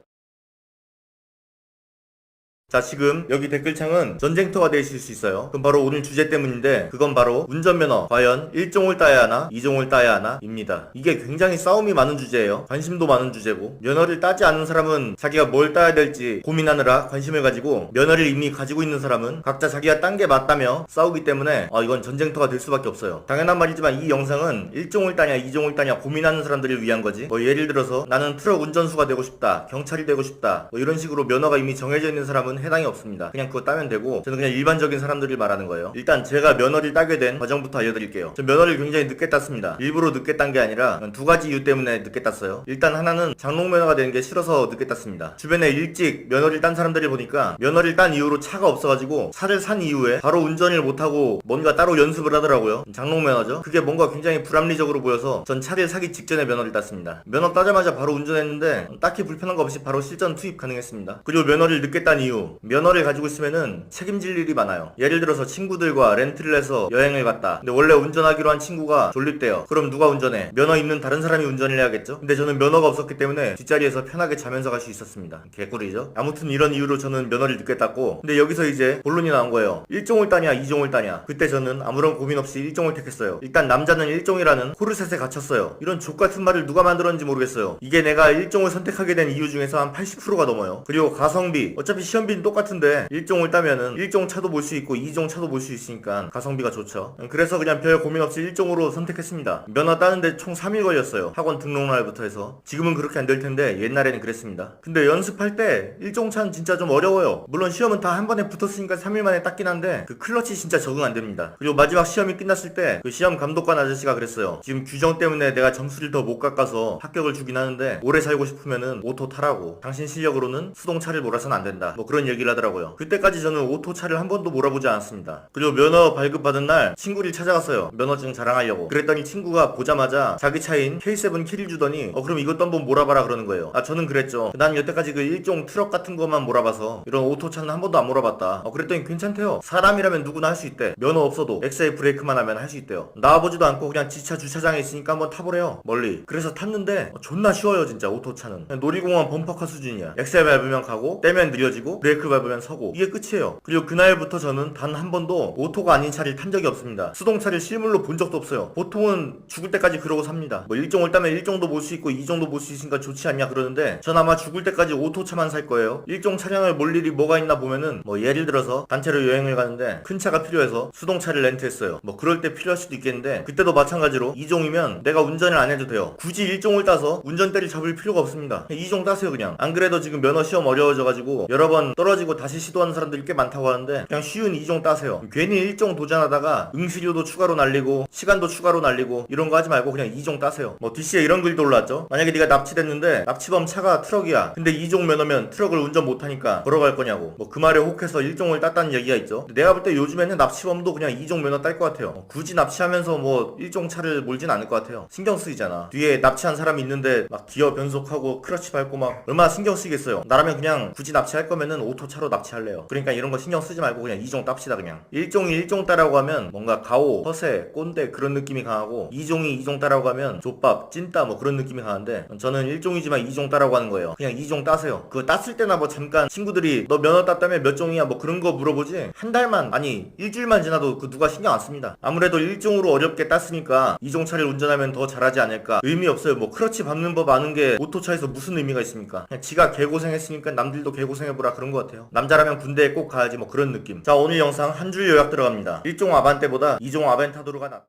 자, 지금 여기 댓글창은 전쟁터가 되실 수 있어요. 그럼 바로 오늘 주제 때문인데, 그건 바로 운전면허 과연 1종을 따야 하나 2종을 따야 하나 입니다. 이게 굉장히 싸움이 많은 주제예요. 관심도 많은 주제고, 면허를 따지 않은 사람은 자기가 뭘 따야 될지 고민하느라 관심을 가지고, 면허를 이미 가지고 있는 사람은 각자 자기가 딴 게 맞다며 싸우기 때문에 이건 전쟁터가 될 수밖에 없어요. 당연한 말이지만 이 영상은 1종을 따냐 2종을 따냐 고민하는 사람들을 위한 거지. 뭐 예를 들어서 나는 트럭 운전수가 되고 싶다, 경찰이 되고 싶다, 뭐 이런 식으로 면허가 이미 정해져 있는 사람은 해당이 없습니다. 그냥 그거 따면 되고, 저는 그냥 일반적인 사람들을 말하는 거예요. 일단 제가 면허를 따게 된 과정부터 알려드릴게요. 저 면허를 굉장히 늦게 땄습니다. 일부러 늦게 딴 게 아니라 두 가지 이유 때문에 늦게 땄어요. 일단 하나는 장롱 면허가 되는 게 싫어서 늦게 땄습니다. 주변에 일찍 면허를 딴 사람들을 보니까 면허를 딴 이후로 차가 없어가지고 차를 산 이후에 바로 운전을 못하고 뭔가 따로 연습을 하더라고요. 장롱 면허죠. 그게 뭔가 굉장히 불합리적으로 보여서 전 차를 사기 직전에 면허를 땄습니다. 면허 따자마자 바로 운전했는데 딱히 불편한 거 없이 바로 실전 투입 가능했습니다. 그리고 면허를 늦게 딴 이유, 번째로 면허를 가지고 있으면은 책임질 일이 많아요. 예를 들어서 친구들과 렌트를 해서 여행을 갔다. 근데 원래 운전하기로 한 친구가 졸립대요. 그럼 누가 운전해? 면허 있는 다른 사람이 운전을 해야겠죠? 근데 저는 면허가 없었기 때문에 뒷자리에서 편하게 자면서 갈 수 있었습니다. 개꿀이죠? 아무튼 이런 이유로 저는 면허를 늦게 땄고, 근데 여기서 이제 본론이 나온 거예요. 1종을 따냐 2종을 따냐. 그때 저는 아무런 고민 없이 1종을 택했어요. 일단 남자는 1종이라는 코르셋에 갇혔어요. 이런 족같은 말을 누가 만들었는지 모르겠어요. 이게 내가 1종을 선택하게 된 이유 중에서 한 80%가 넘어요. 그리고 가성비, 어차피 시험비는 똑같은데 1종을 따면은 1종 차도 볼 수 있고 2종 차도 볼 수 있으니까 가성비가 좋죠. 그래서 그냥 별 고민 없이 1종으로 선택했습니다. 면허 따는데 총 3일 걸렸어요. 학원 등록날부터 해서. 지금은 그렇게 안 될 텐데 옛날에는 그랬습니다. 근데 연습할 때 1종 차는 진짜 좀 어려워요. 물론 시험은 다 한 번에 붙었으니까 3일 만에 땄긴 한데 그 클러치 진짜 적응 안 됩니다. 그리고 마지막 시험이 끝났을 때 그 시험 감독관 아저씨가 그랬어요. 지금 규정 때문에 내가 점수를 더 못 깎아서 합격을 주긴 하는데 오래 살고 싶으면은 오토 타라고. 당신 실력으로는 수동차를 몰아서는 안 된다. 뭐 그런 얘기를 하더라고요. 그때까지 저는 오토차를 한 번도 몰아보지 않았습니다. 그리고 면허 발급받은 날 친구를 찾아갔어요. 면허증 자랑하려고. 그랬더니 친구가 보자마자 자기 차인 K7 키를 주더니 그럼 이것도 한번 몰아봐라 그러는 거예요. 저는 그랬죠. 난 여태까지 그 1종 트럭 같은 것만 몰아봐서 이런 오토차는 한 번도 안 몰아봤다. 그랬더니 괜찮대요. 사람이라면 누구나 할 수 있대. 면허 없어도 엑셀 브레이크만 하면 할 수 있대요. 나와보지도 않고 그냥 지차 주차장에 있으니까 한번 타보래요. 멀리. 그래서 탔는데 존나 쉬워요 진짜 오토차는. 그냥 놀이공원 범퍼카 수준이야. 엑셀 밟으면 가고 떼면 느려지고 브레이크 밟으면 서고 이게 끝이에요. 그리고 그날부터 저는 단 한 번도 오토가 아닌 차를 탄 적이 없습니다. 수동차를 실물로 본 적도 없어요. 보통은 죽을 때까지 그러고 삽니다. 뭐 1종을 따면 1종도 볼 수 있고 2종도 볼 수 있으니까 좋지 않냐 그러는데 전 아마 죽을 때까지 오토차만 살 거예요. 1종 차량을 몰 일이 뭐가 있나 보면은 뭐 예를 들어서 단체로 여행을 가는데 큰 차가 필요해서 수동차를 렌트했어요. 뭐 그럴 때 필요할 수도 있겠는데 그때도 마찬가지로 2종이면 내가 운전을 안 해도 돼요. 굳이 1종을 따서 운전대를 잡을 필요가 없습니다. 2종 따세요 그냥. 안 그래도 지금 면허 시험 어려워져가지고 여러 번 떨어지고 다시 시도하는 사람들이 꽤 많다고 하는데 그냥 쉬운 2종 따세요. 괜히 1종 도전하다가 응시료도 추가로 날리고 시간도 추가로 날리고 이런 거 하지 말고 그냥 2종 따세요. 뭐 DC에 이런 글도 올라왔죠. 만약에 네가 납치됐는데 납치범 차가 트럭이야. 근데 2종 면허면 트럭을 운전 못하니까 걸어갈 거냐고. 뭐 그 말에 혹해서 1종을 땄다는 얘기가 있죠. 내가 볼 때 요즘에는 납치범도 그냥 2종 면허 딸 것 같아요. 굳이 납치하면서 뭐 1종 차를 몰진 않을 것 같아요. 신경 쓰이잖아. 뒤에 납치한 사람이 있는데 막 기어 변속하고 크러치 밟고 막 얼마나 신경 쓰이겠어요. 나라면 그냥 굳이 납치할 거면은 오토차로 납치할래요. 그러니까 이런 거 신경 쓰지 말고 그냥 2종 땁시다 그냥. 1종이 1종 따라고 하면 뭔가 가오, 허세, 꼰대 그런 느낌이 강하고 2종이 2종 따라고 하면 족밥, 찐따 뭐 그런 느낌이 강한데 저는 1종이지만 2종 따라고 하는 거예요. 그냥 2종 따세요. 그거 땄을 때나 뭐 잠깐 친구들이 너 면허 땄다며 몇 종이야 뭐 그런 거 물어보지 한 달만 아니 일주일만 지나도 그 누가 신경 안 씁니다. 아무래도 1종으로 어렵게 땄으니까 2종 차를 운전하면 더 잘하지 않을까. 의미 없어요. 뭐 크러치 밟는 법 아는 게 오토차에서 무슨 의미가 있습니까? 그냥 지가 개고생했으니까 남들도 개고생해보라 그런 것 같아요. 남자라면 군대에 꼭 가야지 뭐 그런 느낌. 자 오늘 영상 한 줄 요약 들어갑니다. 1종 아반떼보다 2종 아벤타도르가 낫다.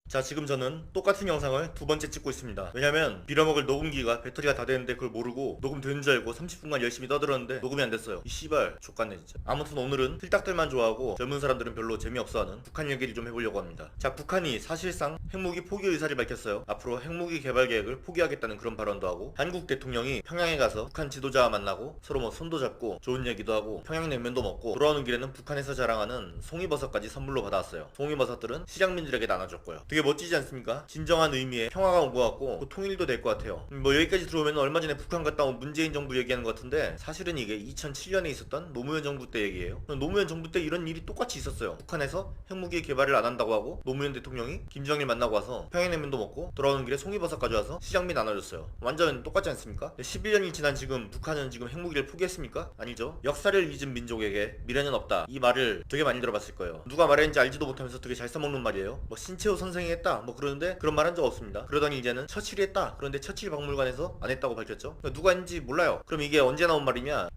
자 지금 저는 똑같은 영상을 두 번째 찍고 있습니다. 왜냐면 빌어먹을 녹음기가 배터리가 다 되는데 그걸 모르고 녹음되는 줄 알고 30분간 열심히 떠들었는데 녹음이 안 됐어요. 이 씨발 족같네 진짜. 아무튼 오늘은 틀딱들만 좋아하고 젊은 사람들은 별로 재미없어하는 북한 얘기를 좀 해보려고 합니다. 자 북한이 사실상 핵무기 포기 의사를 밝혔어요. 앞으로 핵무기 개발 계획을 포기하겠다는 그런 발언도 하고 한국 대통령이 평양에 가서 북한 지도자와 만나고 서로 뭐 손도 잡고 좋은 얘기도 하고 평양냉면도 먹고 돌아오는 길에는 북한에서 자랑하는 송이버섯까지 선물로 받아왔어요. 송이버섯들은 실향민들에게 나눠줬고요. 되게 멋지지 않습니까? 진정한 의미의 평화가 온 것 같고 곧 통일도 될 것 같아요. 뭐 여기까지 들어오면 얼마 전에 북한 갔다 온 문재인 정부 얘기하는 것 같은데 사실은 이게 2007년에 있었던 노무현 정부 때 얘기예요. 노무현 정부 때 이런 일이 똑같이 있었어요. 북한에서 핵무기 개발을 안 한다고 하고 노무현 대통령이 김정일 만나고 와서 평양냉면도 먹고 돌아오는 길에 송이버섯 가져와서 시장미 나눠줬어요. 완전 똑같지 않습니까? 11년이 지난 지금 북한은 지금 핵무기를 포기했습니까? 아니죠. 역사를 잊은 민족에게 미래는 없다. 이 말을 되게 많이 들어봤을 거예요. 누가 말했는지 알지도 못하면서 되게 잘 써먹는 말이에요. 뭐 신채호 선생이 했다 뭐 그러는데 그런 말 한 적 없습니다. 그러더니 이제는 처칠이 했다. 그런데 처칠 박물관에서 안 했다고 밝혔죠. 누가 했는지 몰라요. 그럼 이게 언제 나온 말이냐?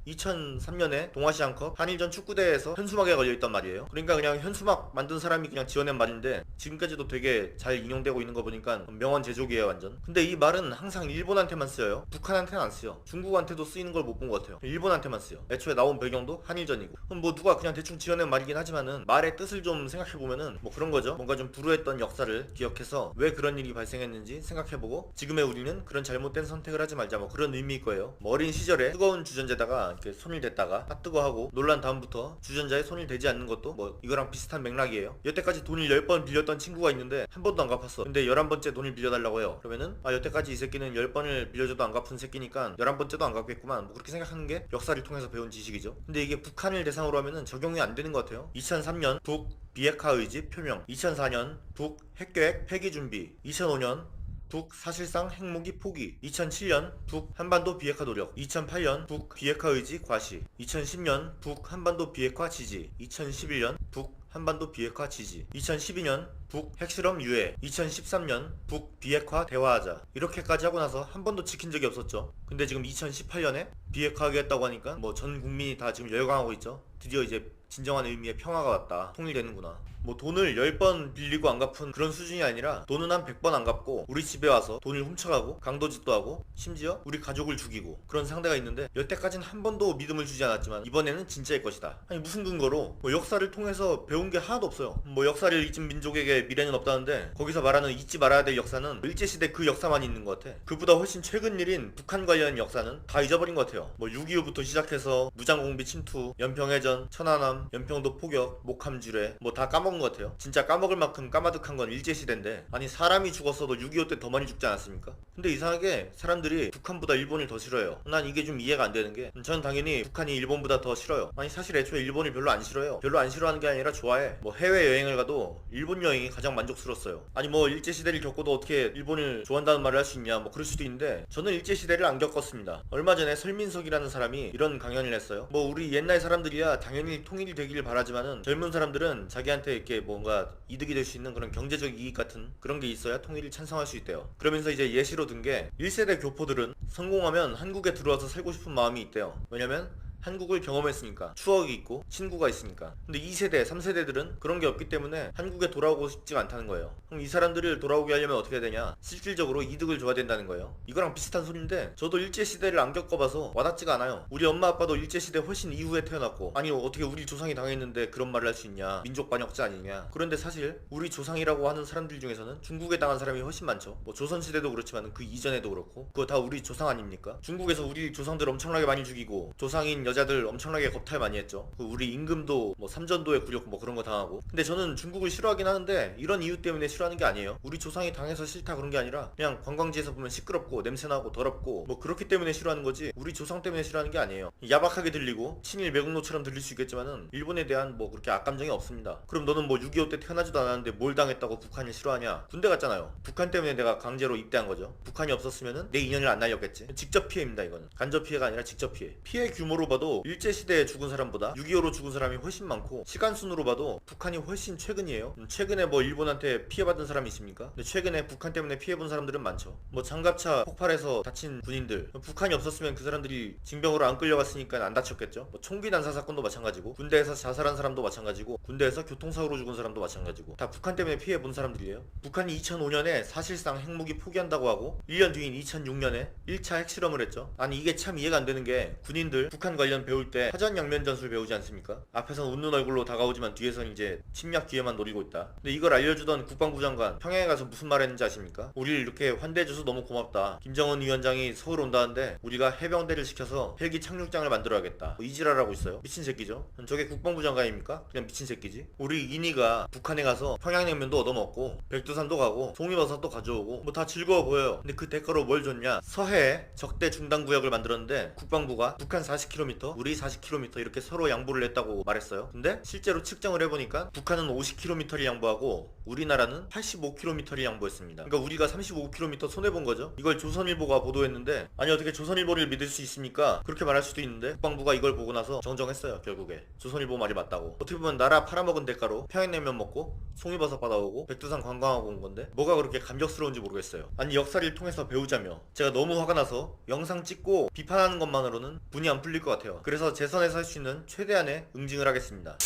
2003년에 동아시안컵 한일전 축구대회에서 현수막에 걸려있단 말이에요. 그러니까 그냥 현수막 만든 사람이 그냥 지어낸 말인데 지금까지도 되게 잘 인용되고 있는 거 보니까 명언 제조기예요 완전. 근데 이 말은 항상 일본한테만 쓰여요. 북한한테는 안 쓰여. 중국한테도 쓰이는 걸 못 본 것 같아요. 일본한테만 쓰여. 애초에 나온 배경도 한일전이고. 그럼 뭐 누가 그냥 대충 지어낸 말이긴 하지만은 말의 뜻을 좀 생각해보면은 뭐 그런 거죠. 뭔가 좀 불우했던 역사를 사실을 기억해서 왜 그런 일이 발생했는지 생각해보고 지금의 우리는 그런 잘못된 선택을 하지 말자, 뭐 그런 의미일 거예요. 뭐 어린 시절에 뜨거운 주전자에다가 이렇게 손을 댔다가 핫뜨거하고 놀란 다음부터 주전자에 손을 대지 않는 것도 뭐 이거랑 비슷한 맥락이에요. 여태까지 돈을 10번 빌렸던 친구가 있는데 한 번도 안 갚았어. 근데 11번째 돈을 빌려달라고 해요. 그러면은 여태까지 이 새끼는 10번을 빌려줘도 안 갚은 새끼니까 11번째도 안 갚겠구만, 뭐 그렇게 생각하는 게 역사를 통해서 배운 지식이죠. 근데 이게 북한을 대상으로 하면은 적용이 안 되는 것 같아요. 2003년 북 비핵화 의지 표명, 2004년 북 핵계획 폐기 준비, 2005년 북 사실상 핵무기 포기, 2007년 북 한반도 비핵화 노력, 2008년 북 비핵화 의지 과시, 2010년 북 한반도 비핵화 지지, 2011년 북 한반도 비핵화 지지, 2012년 북 핵실험 유예, 2013년 북 비핵화 대화하자. 이렇게까지 하고 나서 한 번도 지킨 적이 없었죠. 근데 지금 2018년에 비핵화하겠다고 하니까 뭐 전 국민이 다 지금 열광하고 있죠. 드디어 이제 진정한 의미의 평화가 왔다, 통일되는구나. 뭐 돈을 10번 빌리고 안 갚은 그런 수준이 아니라 돈은 한 100번 안 갚고 우리 집에 와서 돈을 훔쳐가고 강도짓도 하고 심지어 우리 가족을 죽이고 그런 상대가 있는데, 여태까지는 한 번도 믿음을 주지 않았지만 이번에는 진짜일 것이다. 아니 무슨 근거로? 뭐 역사를 통해서 배운 게 하나도 없어요. 뭐 역사를 잊은 민족에게 미래는 없다는데 거기서 말하는 잊지 말아야 될 역사는 일제시대 그 역사만 있는 것 같아. 그보다 훨씬 최근 일인 북한 관련 역사는 다 잊어버린 것 같아요. 뭐 6.25부터 시작해서 무장공비 침투, 연평해전, 천안함, 연평도 포격, 목함주례 뭐 다 까먹은 것 같아요. 진짜 까먹을 만큼 까마득한 건 일제시대인데, 아니 사람이 죽었어도 6.25 때 더 많이 죽지 않았습니까? 근데 이상하게 사람들이 북한보다 일본을 더 싫어해요. 난 이게 좀 이해가 안 되는 게, 전 당연히 북한이 일본보다 더 싫어요. 아니 사실 애초에 일본을 별로 안 싫어요. 별로 안 싫어하는 게 아니라 좋아해. 뭐 해외여행을 가도 일본 여행이 가장 만족스러웠어요. 아니 뭐 일제시대를 겪고도 어떻게 일본을 좋아한다는 말을 할 수 있냐, 뭐 그럴 수도 있는데 저는 일제시대를 안 겪었습니다. 얼마 전에 설민석이라는 사람이 이런 강연을 했어요. 뭐 우리 옛날 사람들이야 당연히 통일이 되기를 바라지만은 젊은 사람들은 자기한테 이렇게 뭔가 이득이 될 수 있는 그런 경제적 이익 같은 그런 게 있어야 통일을 찬성할 수 있대요. 그러면서 이제 예시로 든 게 1세대 교포들은 성공하면 한국에 들어와서 살고 싶은 마음이 있대요. 왜냐면 한국을 경험했으니까, 추억이 있고 친구가 있으니까. 근데 2세대, 3세대들은 그런 게 없기 때문에 한국에 돌아오고 싶지가 않다는 거예요. 그럼 이 사람들을 돌아오게 하려면 어떻게 해야 되냐? 실질적으로 이득을 줘야 된다는 거예요. 이거랑 비슷한 소리인데 저도 일제시대를 안 겪어봐서 와닿지가 않아요. 우리 엄마 아빠도 일제시대 훨씬 이후에 태어났고, 아니 어떻게 우리 조상이 당했는데 그런 말을 할 수 있냐, 민족 반역자 아니냐. 그런데 사실 우리 조상이라고 하는 사람들 중에서는 중국에 당한 사람이 훨씬 많죠. 뭐 조선시대도 그렇지만 그 이전에도 그렇고 그거 다 우리 조상 아닙니까? 중국에서 우리 조상들 엄청나게 많이 죽이고 조상인 여자들 엄청나게 겁탈 많이 했죠. 우리 임금도 뭐 삼전도에 굴렸고 뭐 그런 거 당하고. 근데 저는 중국을 싫어하긴 하는데 이런 이유 때문에 싫어하는 게 아니에요. 우리 조상이 당해서 싫다 그런 게 아니라 그냥 관광지에서 보면 시끄럽고 냄새나고 더럽고 뭐 그렇기 때문에 싫어하는 거지, 우리 조상 때문에 싫어하는 게 아니에요. 야박하게 들리고 친일 매국노처럼 들릴 수 있겠지만은 일본에 대한 뭐 그렇게 악감정이 없습니다. 그럼 너는 뭐 6.25 때 태어나지도 않았는데 뭘 당했다고 북한을 싫어하냐? 군대 갔잖아요. 북한 때문에 내가 강제로 입대한 거죠. 북한이 없었으면은 내 인연을 안 날렸겠지. 직접 피해입니다. 이거는 간접 피해가 아니라 직접 피해. 피해 규모로 봐도 일제시대에 죽은 사람보다 6.25로 죽은 사람이 훨씬 많고, 시간순으로 봐도 북한이 훨씬 최근이에요. 최근에 뭐 일본한테 피해받은 사람이 있습니까? 근데 최근에 북한 때문에 피해본 사람들은 많죠. 뭐 장갑차 폭발해서 다친 군인들, 북한이 없었으면 그 사람들이 징병으로 안 끌려갔으니까 안 다쳤겠죠. 뭐 총기 난사 사건도 마찬가지고, 군대에서 자살한 사람도 마찬가지고, 군대에서 교통사고로 죽은 사람도 마찬가지고, 다 북한 때문에 피해본 사람들이에요. 북한이 2005년에 사실상 핵무기 포기한다고 하고 1년 뒤인 2006년에 1차 핵실험을 했죠. 아니 이게 참 이해가 안 되는 게, 군인들 북한 관련 배울 때 사전양면 전술 배우지 않습니까? 앞에선 웃는 얼굴로 다가오지만 뒤에선 이제 침략 기회만 노리고 있다. 근데 이걸 알려주던 국방부 장관 평양에 가서 무슨 말 했는지 아십니까? 우리를 이렇게 환대해줘서 너무 고맙다. 김정은 위원장이 서울 온다는데 우리가 해병대를 시켜서 헬기 착륙장을 만들어야겠다. 뭐 이지랄하고 있어요. 미친 새끼죠. 저게 국방부 장관입니까? 그냥 미친 새끼지. 우리 인이가 북한에 가서 평양냉면도 얻어먹고 백두산도 가고 송이버섯도 가져오고 뭐 다 즐거워 보여요. 근데 그 대가로 뭘 줬냐? 서해에 적대 중단 구역을 만들었는데 국방부가 북한 40km, 우리 40km 이렇게 서로 양보를 했다고 말했어요. 근데 실제로 측정을 해보니까 북한은 50km를 양보하고 우리나라는 85km를 양보했습니다. 그러니까 우리가 35km 손해본 거죠. 이걸 조선일보가 보도했는데, 아니 어떻게 조선일보를 믿을 수 있습니까? 그렇게 말할 수도 있는데 국방부가 이걸 보고 나서 정정했어요. 결국에 조선일보 말이 맞다고. 어떻게 보면 나라 팔아먹은 대가로 평양냉면 먹고 송이버섯 받아오고 백두산 관광하고 온 건데 뭐가 그렇게 감격스러운지 모르겠어요. 아니 역사를 통해서 배우자며 제가 너무 화가 나서 영상 찍고 비판하는 것만으로는 분이 안 풀릴 것 같아요. 그래서 제 선에서 할 수 있는 최대한의 응징을 하겠습니다.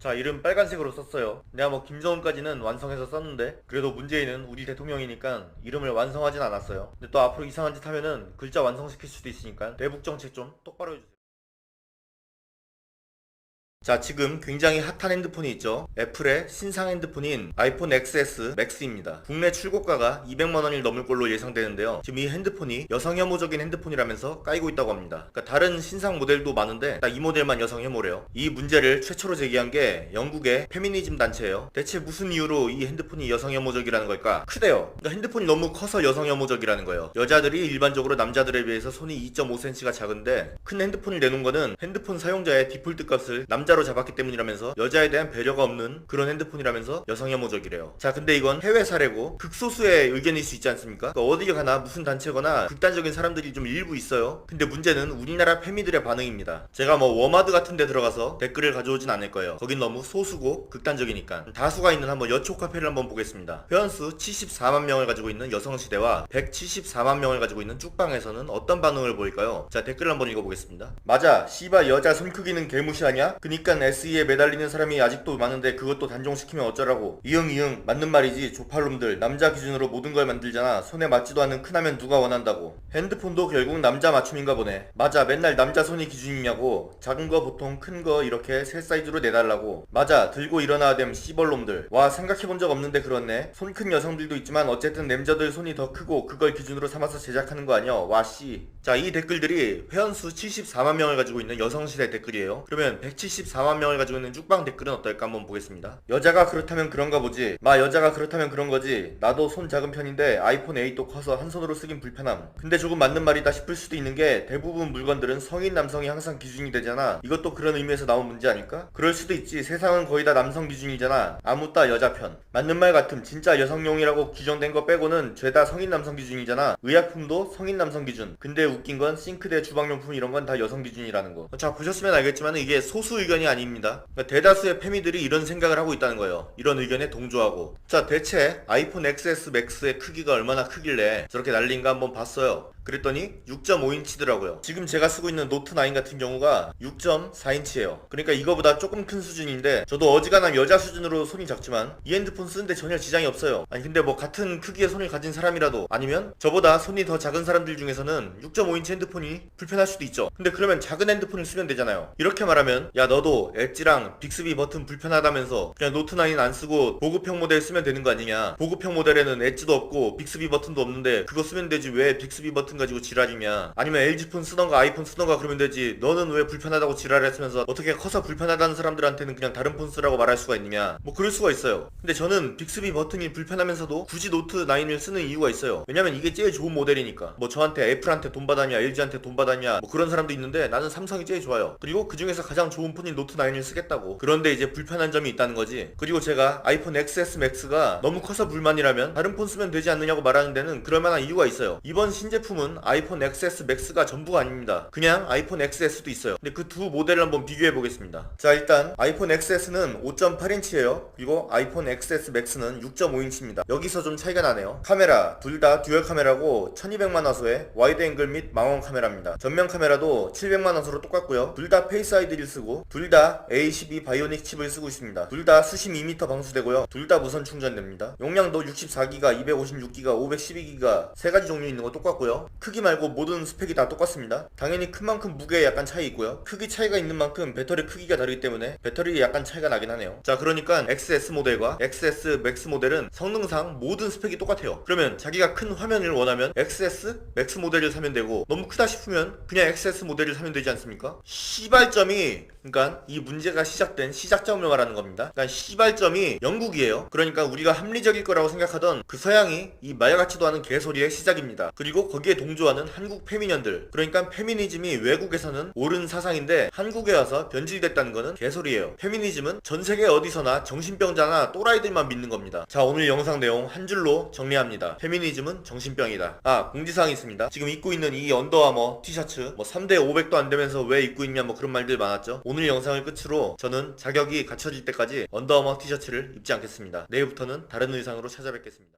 자, 이름 빨간색으로 썼어요. 내가 뭐 김정은까지는 완성해서 썼는데 그래도 문재인은 우리 대통령이니까 이름을 완성하진 않았어요. 근데 또 앞으로 이상한 짓 하면은 글자 완성시킬 수도 있으니까 내북 정책 좀 똑바로 해주세요. 자, 지금 굉장히 핫한 핸드폰이 있죠. 애플의 신상 핸드폰인 아이폰 XS 맥스입니다. 국내 출고가가 200만원이 넘을 걸로 예상되는데요. 지금 이 핸드폰이 여성 혐오적인 핸드폰이라면서 까이고 있다고 합니다. 그러니까 다른 신상 모델도 많은데 딱 이 모델만 여성 혐오래요. 이 문제를 최초로 제기한 게 영국의 페미니즘 단체예요. 대체 무슨 이유로 이 핸드폰이 여성 혐오적이라는 걸까? 크대요. 그러니까 핸드폰이 너무 커서 여성 혐오적이라는 거예요. 여자들이 일반적으로 남자들에 비해서 손이 2.5cm가 작은데 큰 핸드폰을 내놓은 거는 핸드폰 사용자의 디폴트 값을 남자로 잡았기 때문이라면서 여자에 대한 배려가 없는 그런 핸드폰이라면서 여성 혐오적이래요. 자, 근데 이건 해외 사례고 극소수의 의견일 수 있지 않습니까? 그러니까 어디 가나 무슨 단체거나 극단적인 사람들이 좀 일부 있어요. 근데 문제는 우리나라 페미들의 반응입니다. 제가 뭐 워마드 같은 데 들어가서 댓글을 가져오진 않을 거예요. 거긴 너무 소수고 극단적이니까. 다수가 있는 한번 여초 카페를 한번 보겠습니다. 회원수 74만 명을 가지고 있는 여성시대와 174만 명을 가지고 있는 쭉방에서는 어떤 반응을 보일까요? 자, 댓글을 한번 읽어보겠습니다. 맞아, 씨발 여자 손 크기는 개무시하냐? 그니까 SE에 매달리는 사람이 아직도 많은데 그것도 단종시키면 어쩌라고. 이응 맞는 말이지. 조팔놈들 남자 기준으로 모든 걸 만들잖아. 손에 맞지도 않는 큰하면 누가 원한다고. 핸드폰도 결국 남자 맞춤인가 보네. 맞아, 맨날 남자 손이 기준이냐고. 작은 거 보통 큰 거 이렇게 새 사이즈로 내달라고. 맞아, 들고 일어나야 됨 씨벌놈들. 와, 생각해본 적 없는데 그렇네. 손 큰 여성들도 있지만 어쨌든 남자들 손이 더 크고 그걸 기준으로 삼아서 제작하는 거 아니야. 와 씨. 자, 이 댓글들이 회원수 74만 명을 가지고 있는 여성시대 댓글이에요. 그러면 174만 명을 가지고 있는 쭉방 댓글은 어떨까 한번 보겠습니다. 여자가 그렇다면 그런가 보지. 마, 여자가 그렇다면 그런 거지. 나도 손 작은 편인데 아이폰 8도 커서 한 손으로 쓰긴 불편함. 근데 조금 맞는 말이다 싶을 수도 있는 게 대부분 물건들은 성인 남성이 항상 기준이 되잖아. 이것도 그런 의미에서 나온 문제 아닐까? 그럴 수도 있지. 세상은 거의 다 남성 기준이잖아. 아무 따 여자 편. 맞는 말 같음. 진짜 여성용이라고 규정된 거 빼고는 죄다 성인 남성 기준이잖아. 의약품도 성인 남성 기준. 근데 웃긴 건 싱크대, 주방용품 이런 건 다 여성 기준이라는 거. 자, 보셨으면 알겠지만 이게 소수 의견이 아닙니다. 그러니까 대다수의 페미들이 이런 생각을 하고 있다는 거예요. 이런 의견에 동조하고. 자, 대체 아이폰 XS 맥스의 크기가 얼마나 크길래 저렇게 난리인가 한번 봤어요. 그랬더니 6.5인치더라고요. 지금 제가 쓰고 있는 노트9 같은 경우가 6.4인치예요. 그러니까 이거보다 조금 큰 수준인데 저도 어지간한 여자 수준으로 손이 작지만 이 핸드폰 쓰는데 전혀 지장이 없어요. 아니 근데 뭐 같은 크기의 손을 가진 사람이라도 아니면 저보다 손이 더 작은 사람들 중에서는 6.5인치 핸드폰이 불편할 수도 있죠. 근데 그러면 작은 핸드폰을 쓰면 되잖아요. 이렇게 말하면 야, 너도 엣지랑 빅스비 버튼 불편하다면서 그냥 노트9 안 쓰고 보급형 모델 쓰면 되는 거 아니냐. 보급형 모델에는 엣지도 없고 빅스비 버튼도 없는데 그거 쓰면 되지 왜 빅스비 버튼 가지고 지랄이냐. 아니면 LG폰 쓰던가 아이폰 쓰던가 그러면 되지. 너는 왜 불편하다고 지랄했으면서 어떻게 커서 불편하다는 사람들한테는 그냥 다른 폰 쓰라고 말할 수가 있느냐. 뭐 그럴 수가 있어요. 근데 저는 빅스비 버튼이 불편하면서도 굳이 노트9을 쓰는 이유가 있어요. 왜냐면 이게 제일 좋은 모델이니까. 뭐 저한테 애플한테 돈 받았냐 LG한테 돈 받았냐 뭐 그런 사람도 있는데 나는 삼성이 제일 좋아요. 그리고 그 중에서 가장 좋은 폰인 노트9을 쓰겠다고. 그런데 이제 불편한 점이 있다는 거지. 그리고 제가 아이폰 XS 맥스가 너무 커서 불만이라면 다른 폰 쓰면 되지 않느냐고 말하는 데는 그럴만한 이유가 있어요. 이번 신제품은 아이폰 XS 맥스가 전부가 아닙니다. 그냥 아이폰 XS도 있어요. 근데 그 두 모델을 한번 비교해 보겠습니다. 자, 일단 아이폰 XS는 5.8인치예요. 그리고 아이폰 XS 맥스는 6.5인치입니다. 여기서 좀 차이가 나네요. 카메라 둘 다 듀얼 카메라고 1200만 화소의 와이드 앵글 및 망원 카메라입니다. 전면 카메라도 700만 화소로 똑같고요. 둘 다 페이스 아이디를 쓰고 둘 다 A12 바이오닉 칩을 쓰고 있습니다. 둘 다 수심 2m 방수되고요. 둘 다 무선 충전됩니다. 용량도 64기가, 256기가, 512기가 세 가지 종류 있는 거 똑같고요. 크기 말고 모든 스펙이 다 똑같습니다. 당연히 큰 만큼 무게에 약간 차이 있고요. 크기 차이가 있는 만큼 배터리 크기가 다르기 때문에 배터리에 약간 차이가 나긴 하네요. 자, 그러니까 XS 모델과 XS 맥스 모델은 성능상 모든 스펙이 똑같아요. 그러면 자기가 큰 화면을 원하면 XS 맥스 모델을 사면 되고 너무 크다 싶으면 그냥 XS 모델을 사면 되지 않습니까? 시발점이, 그러니까 이 문제가 시작된 시작점을 말하는 겁니다. 그러니까 시발점이 영국이에요. 그러니까 우리가 합리적일 거라고 생각하던 그 서양이 이 말 같지도 않은 개소리의 시작입니다. 그리고 거기에 동조하는 한국 페미년들, 그러니까 페미니즘이 외국에서는 옳은 사상인데 한국에 와서 변질됐다는 거는 개소리예요. 페미니즘은 전세계 어디서나 정신병자나 또라이들만 믿는 겁니다. 자, 오늘 영상 내용 한 줄로 정리합니다. 페미니즘은 정신병이다. 아, 공지사항이 있습니다. 지금 입고 있는 이 언더아머 티셔츠 뭐 3대 500도 안 되면서 왜 입고 있냐 뭐 그런 말들 많았죠. 오늘 영상을 끝으로 저는 자격이 갖춰질 때까지 언더아머 티셔츠를 입지 않겠습니다. 내일부터는 다른 의상으로 찾아뵙겠습니다.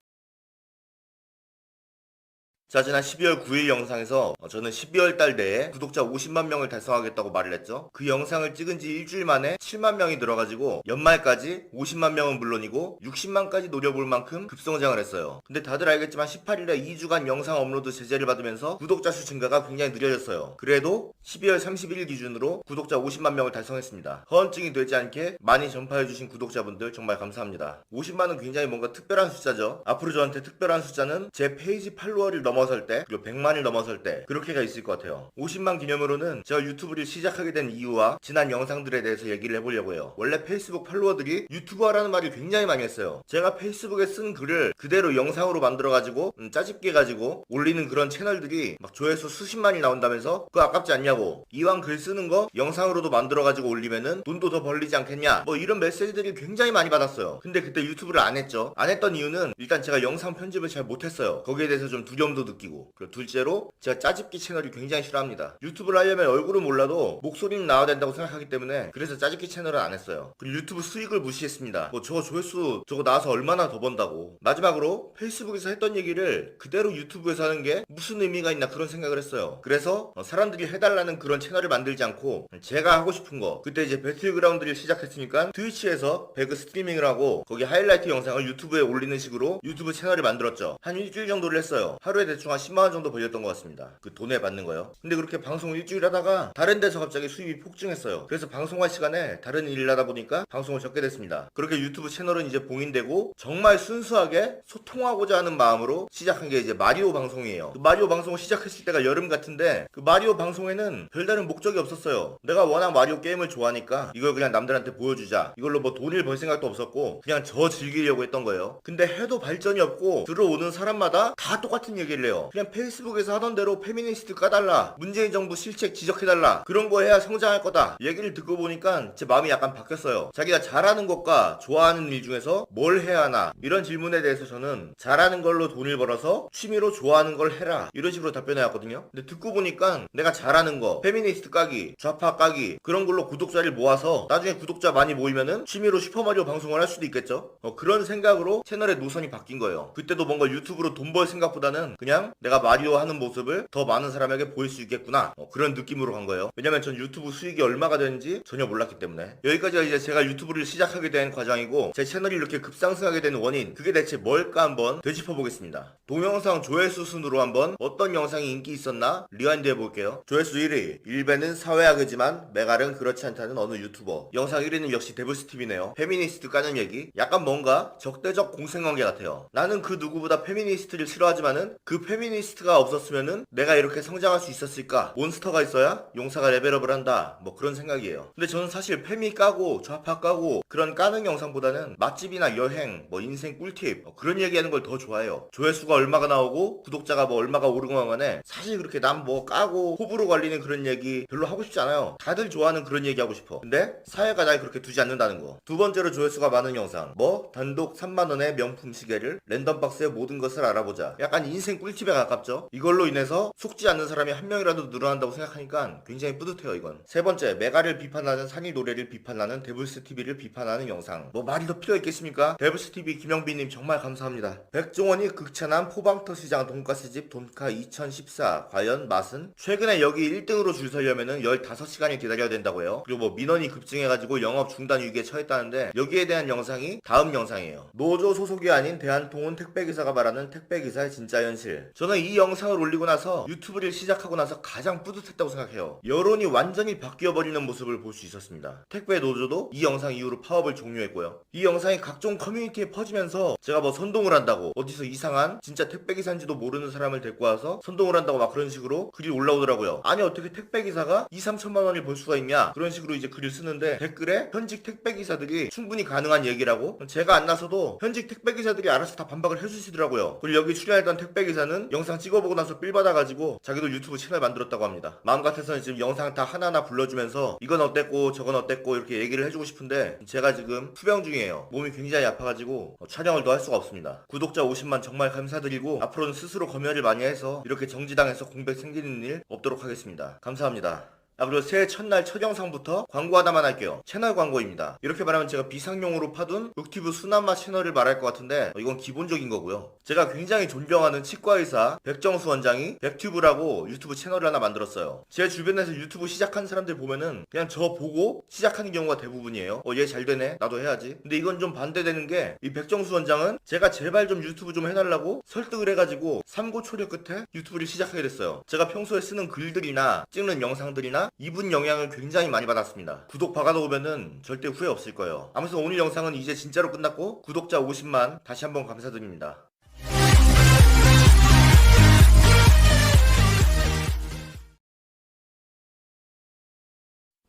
자, 지난 12월 9일 영상에서 저는 12월 달 내에 구독자 50만 명을 달성하겠다고 말을 했죠. 그 영상을 찍은 지 일주일 만에 7만 명이 늘어가지고 연말까지 50만 명은 물론이고 60만까지 노려볼 만큼 급성장을 했어요. 근데 다들 알겠지만 18일에 2주간 영상 업로드 제재를 받으면서 구독자 수 증가가 굉장히 느려졌어요. 그래도 12월 31일 기준으로 구독자 50만 명을 달성했습니다. 허언증이 되지 않게 많이 전파해주신 구독자분들 정말 감사합니다. 50만은 굉장히 뭔가 특별한 숫자죠. 앞으로 저한테 특별한 숫자는 제 페이지 팔로워를 넘어설 때, 그리고 100만을 넘어설 때 그렇게가 있을 것 같아요. 50만 기념으로는 제가 유튜브를 시작하게 된 이유와 지난 영상들에 대해서 얘기를 해보려고 해요. 원래 페이스북 팔로워들이 유튜버라는 말을 굉장히 많이 했어요. 제가 페이스북에 쓴 글을 그대로 영상으로 만들어가지고 짜집게 가지고 올리는 그런 채널들이 막 조회수 수십만이 나온다면서 그거 아깝지 않냐고, 이왕 글 쓰는 거 영상으로도 만들어가지고 올리면은 돈도 더 벌리지 않겠냐, 뭐 이런 메시지들이 굉장히 많이 받았어요. 근데 그때 유튜브를 안 했죠. 안 했던 이유는 일단 제가 영상 편집을 잘 못했어요. 거기에 대해서 좀 두려움도 느끼고, 그리고 둘째로 제가 짜집기 채널이 굉장히 싫어합니다. 유튜브를 하려면 얼굴은 몰라도 목소리는 나와야 된다고 생각하기 때문에 그래서 짜집기 채널은 안 했어요. 그리고 유튜브 수익을 무시했습니다. 뭐 저거 조회수 저거 나와서 얼마나 더 번다고. 마지막으로 페이스북에서 했던 얘기를 그대로 유튜브에서 하는 게 무슨 의미가 있나 그런 생각을 했어요. 그래서 사람들이 해달라는 그런 채널을 만들지 않고 제가 하고 싶은 거, 그때 이제 배틀그라운드를 시작했으니까 트위치에서 배그 스트리밍을 하고 거기 하이라이트 영상을 유튜브에 올리는 식으로 유튜브 채널을 만들었죠. 한 일주일 정도를 했어요. 하루에 대충 한 10만원 정도 벌렸던 것 같습니다. 그 돈에 받는 거요. 근데 그렇게 방송을 일주일 하다가 다른 데서 갑자기 수입이 폭증했어요. 그래서 방송할 시간에 다른 일을 하다 보니까 방송을 적게 됐습니다. 그렇게 유튜브 채널은 이제 봉인되고 정말 순수하게 소통하고자 하는 마음으로 시작한 게 이제 마리오 방송이에요. 그 마리오 방송을 시작했을 때가 여름 같은데 그 마리오 방송에는 별다른 목적이 없었어요. 내가 워낙 마리오 게임을 좋아하니까 이걸 그냥 남들한테 보여주자, 이걸로 뭐 돈을 벌 생각도 없었고 그냥 저 즐기려고 했던 거예요. 근데 해도 발전이 없고 들어오는 사람마다 다 똑같은 얘기를 해요. 그냥 페이스북에서 하던 대로 페미니스트 까달라, 문재인 정부 실책 지적해달라, 그런 거 해야 성장할 거다 얘기를 듣고 보니까 제 마음이 약간 바뀌었어요. 자기가 잘하는 것과 좋아하는 일 중에서 뭘 해야 하나, 이런 질문에 대해서 저는 잘하는 걸로 돈을 벌어서 취미로 좋아하는 걸 해라, 이런 식으로 답변해왔거든요. 근데 듣고 보니까 내가 잘하는 거, 페미니스트 까기, 좌파 까기, 그런 걸로 구독자를 모아서 나중에 구독자 많이 모이면은 취미로 슈퍼마리오 방송을 할 수도 있겠죠. 그런 생각으로 채널의 노선이 바뀐 거예요. 그때도 뭔가 유튜브로 돈 벌 생각보다는 그냥 내가 마리오 하는 모습을 더 많은 사람에게 보일 수 있겠구나, 그런 느낌으로 간 거예요. 왜냐면 전 유튜브 수익이 얼마가 되는지 전혀 몰랐기 때문에. 여기까지가 이제 제가 유튜브를 시작하게 된 과정이고, 제 채널이 이렇게 급상승하게 된 원인, 그게 대체 뭘까 한번 되짚어 보겠습니다. 동영상 조회수 순으로 한번 어떤 영상이 인기 있었나 리와인드 해볼게요. 조회수 1위, 일베는 사회학이지만 메갈은 그렇지 않다는 어느 유튜버. 영상 1위는 역시 데브스TV네요. 페미니스트 까는 얘기. 약간 뭔가 적대적 공생관계 같아요. 나는 그 누구보다 페미니스트를 싫어하지만은 그 페미니스트가 없었으면은 내가 이렇게 성장할 수 있었을까? 몬스터가 있어야 용사가 레벨업을 한다, 뭐 그런 생각이에요. 근데 저는 사실 페미 까고 좌파 까고 그런 까는 영상보다는 맛집이나 여행, 뭐 인생 꿀팁, 그런 얘기하는 걸 더 좋아해요. 조회수가 얼마가 나오고 구독자가 뭐 얼마가 오르건 간에 사실 그렇게 남 뭐 까고 호불호 갈리는 그런 얘기 별로 하고 싶지 않아요. 다들 좋아하는 그런 얘기 하고 싶어. 근데 사회가 날 그렇게 두지 않는다는 거. 두 번째로 조회수가 많은 영상, 뭐 단독 3만원의 명품 시계를 랜덤박스의 모든 것을 알아보자. 약간 인생 꿀팁에 가깝죠. 이걸로 인해서 속지 않는 사람이 한 명이라도 늘어난다고 생각하니까 굉장히 뿌듯해요. 이건. 세 번째, 메가를 비판하는 산이 노래를 비판하는 데블스TV를 비판하는 영상. 뭐 말이 더 필요 있겠습니까? 데블스TV 김영빈님 정말 감사합니다. 백종원이 극찬한 포방터시장 돈가스집 돈카 2014 과연 맛은? 최근에 여기 1등으로 줄 서려면은 15시간이 기다려야 된다고 해요. 그리고 뭐 민원이 급증해가지고 영업 중단 위기에 처했다는데 여기에 대한 영상이 다음 영상이에요. 노조 소속이 아닌 대한통운 택배기사가 말하는 택배기사의 진짜 현실. 저는 이 영상을 올리고 나서 유튜브를 시작하고 나서 가장 뿌듯했다고 생각해요. 여론이 완전히 바뀌어버리는 모습을 볼 수 있었습니다. 택배 노조도 이 영상 이후로 파업을 종료했고요. 이 영상이 각종 커뮤니티에 퍼지면서 제가 뭐 선동을 한다고, 어디서 이상한 진짜 택배기사인지도 모르는 사람을 데리고 와서 선동을 한다고 막 그런 식으로 글이 올라오더라고요. 아니 어떻게 택배기사가 2-3천만 원을 벌 수가 있냐, 그런 식으로 이제 글을 쓰는데 댓글에 현직 택배기사들이 충분히 가능한 얘기라고, 제가 안 나서도 현직 택배기사들이 알아서 다 반박을 해주시더라고요. 그리고 여기 출연했던 택배기사는 영상 찍어보고 나서 삘 받아가지고 자기도 유튜브 채널 만들었다고 합니다. 마음 같아서는 지금 영상 다 하나하나 불러주면서 이건 어땠고 저건 어땠고 이렇게 얘기를 해주고 싶은데 제가 지금 투병 중이에요. 몸이 굉장히 아파가지고 촬영을 더 할 수가 없습니다. 구독자 50만 정말 감사드리고 앞으로는 스스로 검열을 많이 해서 이렇게 정지당해서 공백 생기는 일 없도록 하겠습니다. 감사합니다. 그리고 새해 첫날 첫 영상부터 광고 하나만 할게요. 채널 광고입니다. 이렇게 말하면 제가 비상용으로 파둔 룩티브 순한맛 채널을 말할 것 같은데 이건 기본적인 거고요. 제가 굉장히 존경하는 치과의사 백정수 원장이 백튜브라고 유튜브 채널을 하나 만들었어요. 제 주변에서 유튜브 시작한 사람들 보면은 그냥 저 보고 시작하는 경우가 대부분이에요. 얘 잘 되네, 나도 해야지. 근데 이건 좀 반대되는 게, 이 백정수 원장은 제가 제발 좀 유튜브 좀 해달라고 설득을 해가지고 삼고초려 끝에 유튜브를 시작하게 됐어요. 제가 평소에 쓰는 글들이나 찍는 영상들이나 이분 영향을 굉장히 많이 받았습니다. 구독 박아놓으면은 절대 후회 없을 거예요. 아무튼 오늘 영상은 이제 진짜로 끝났고, 구독자 50만 다시 한번 감사드립니다.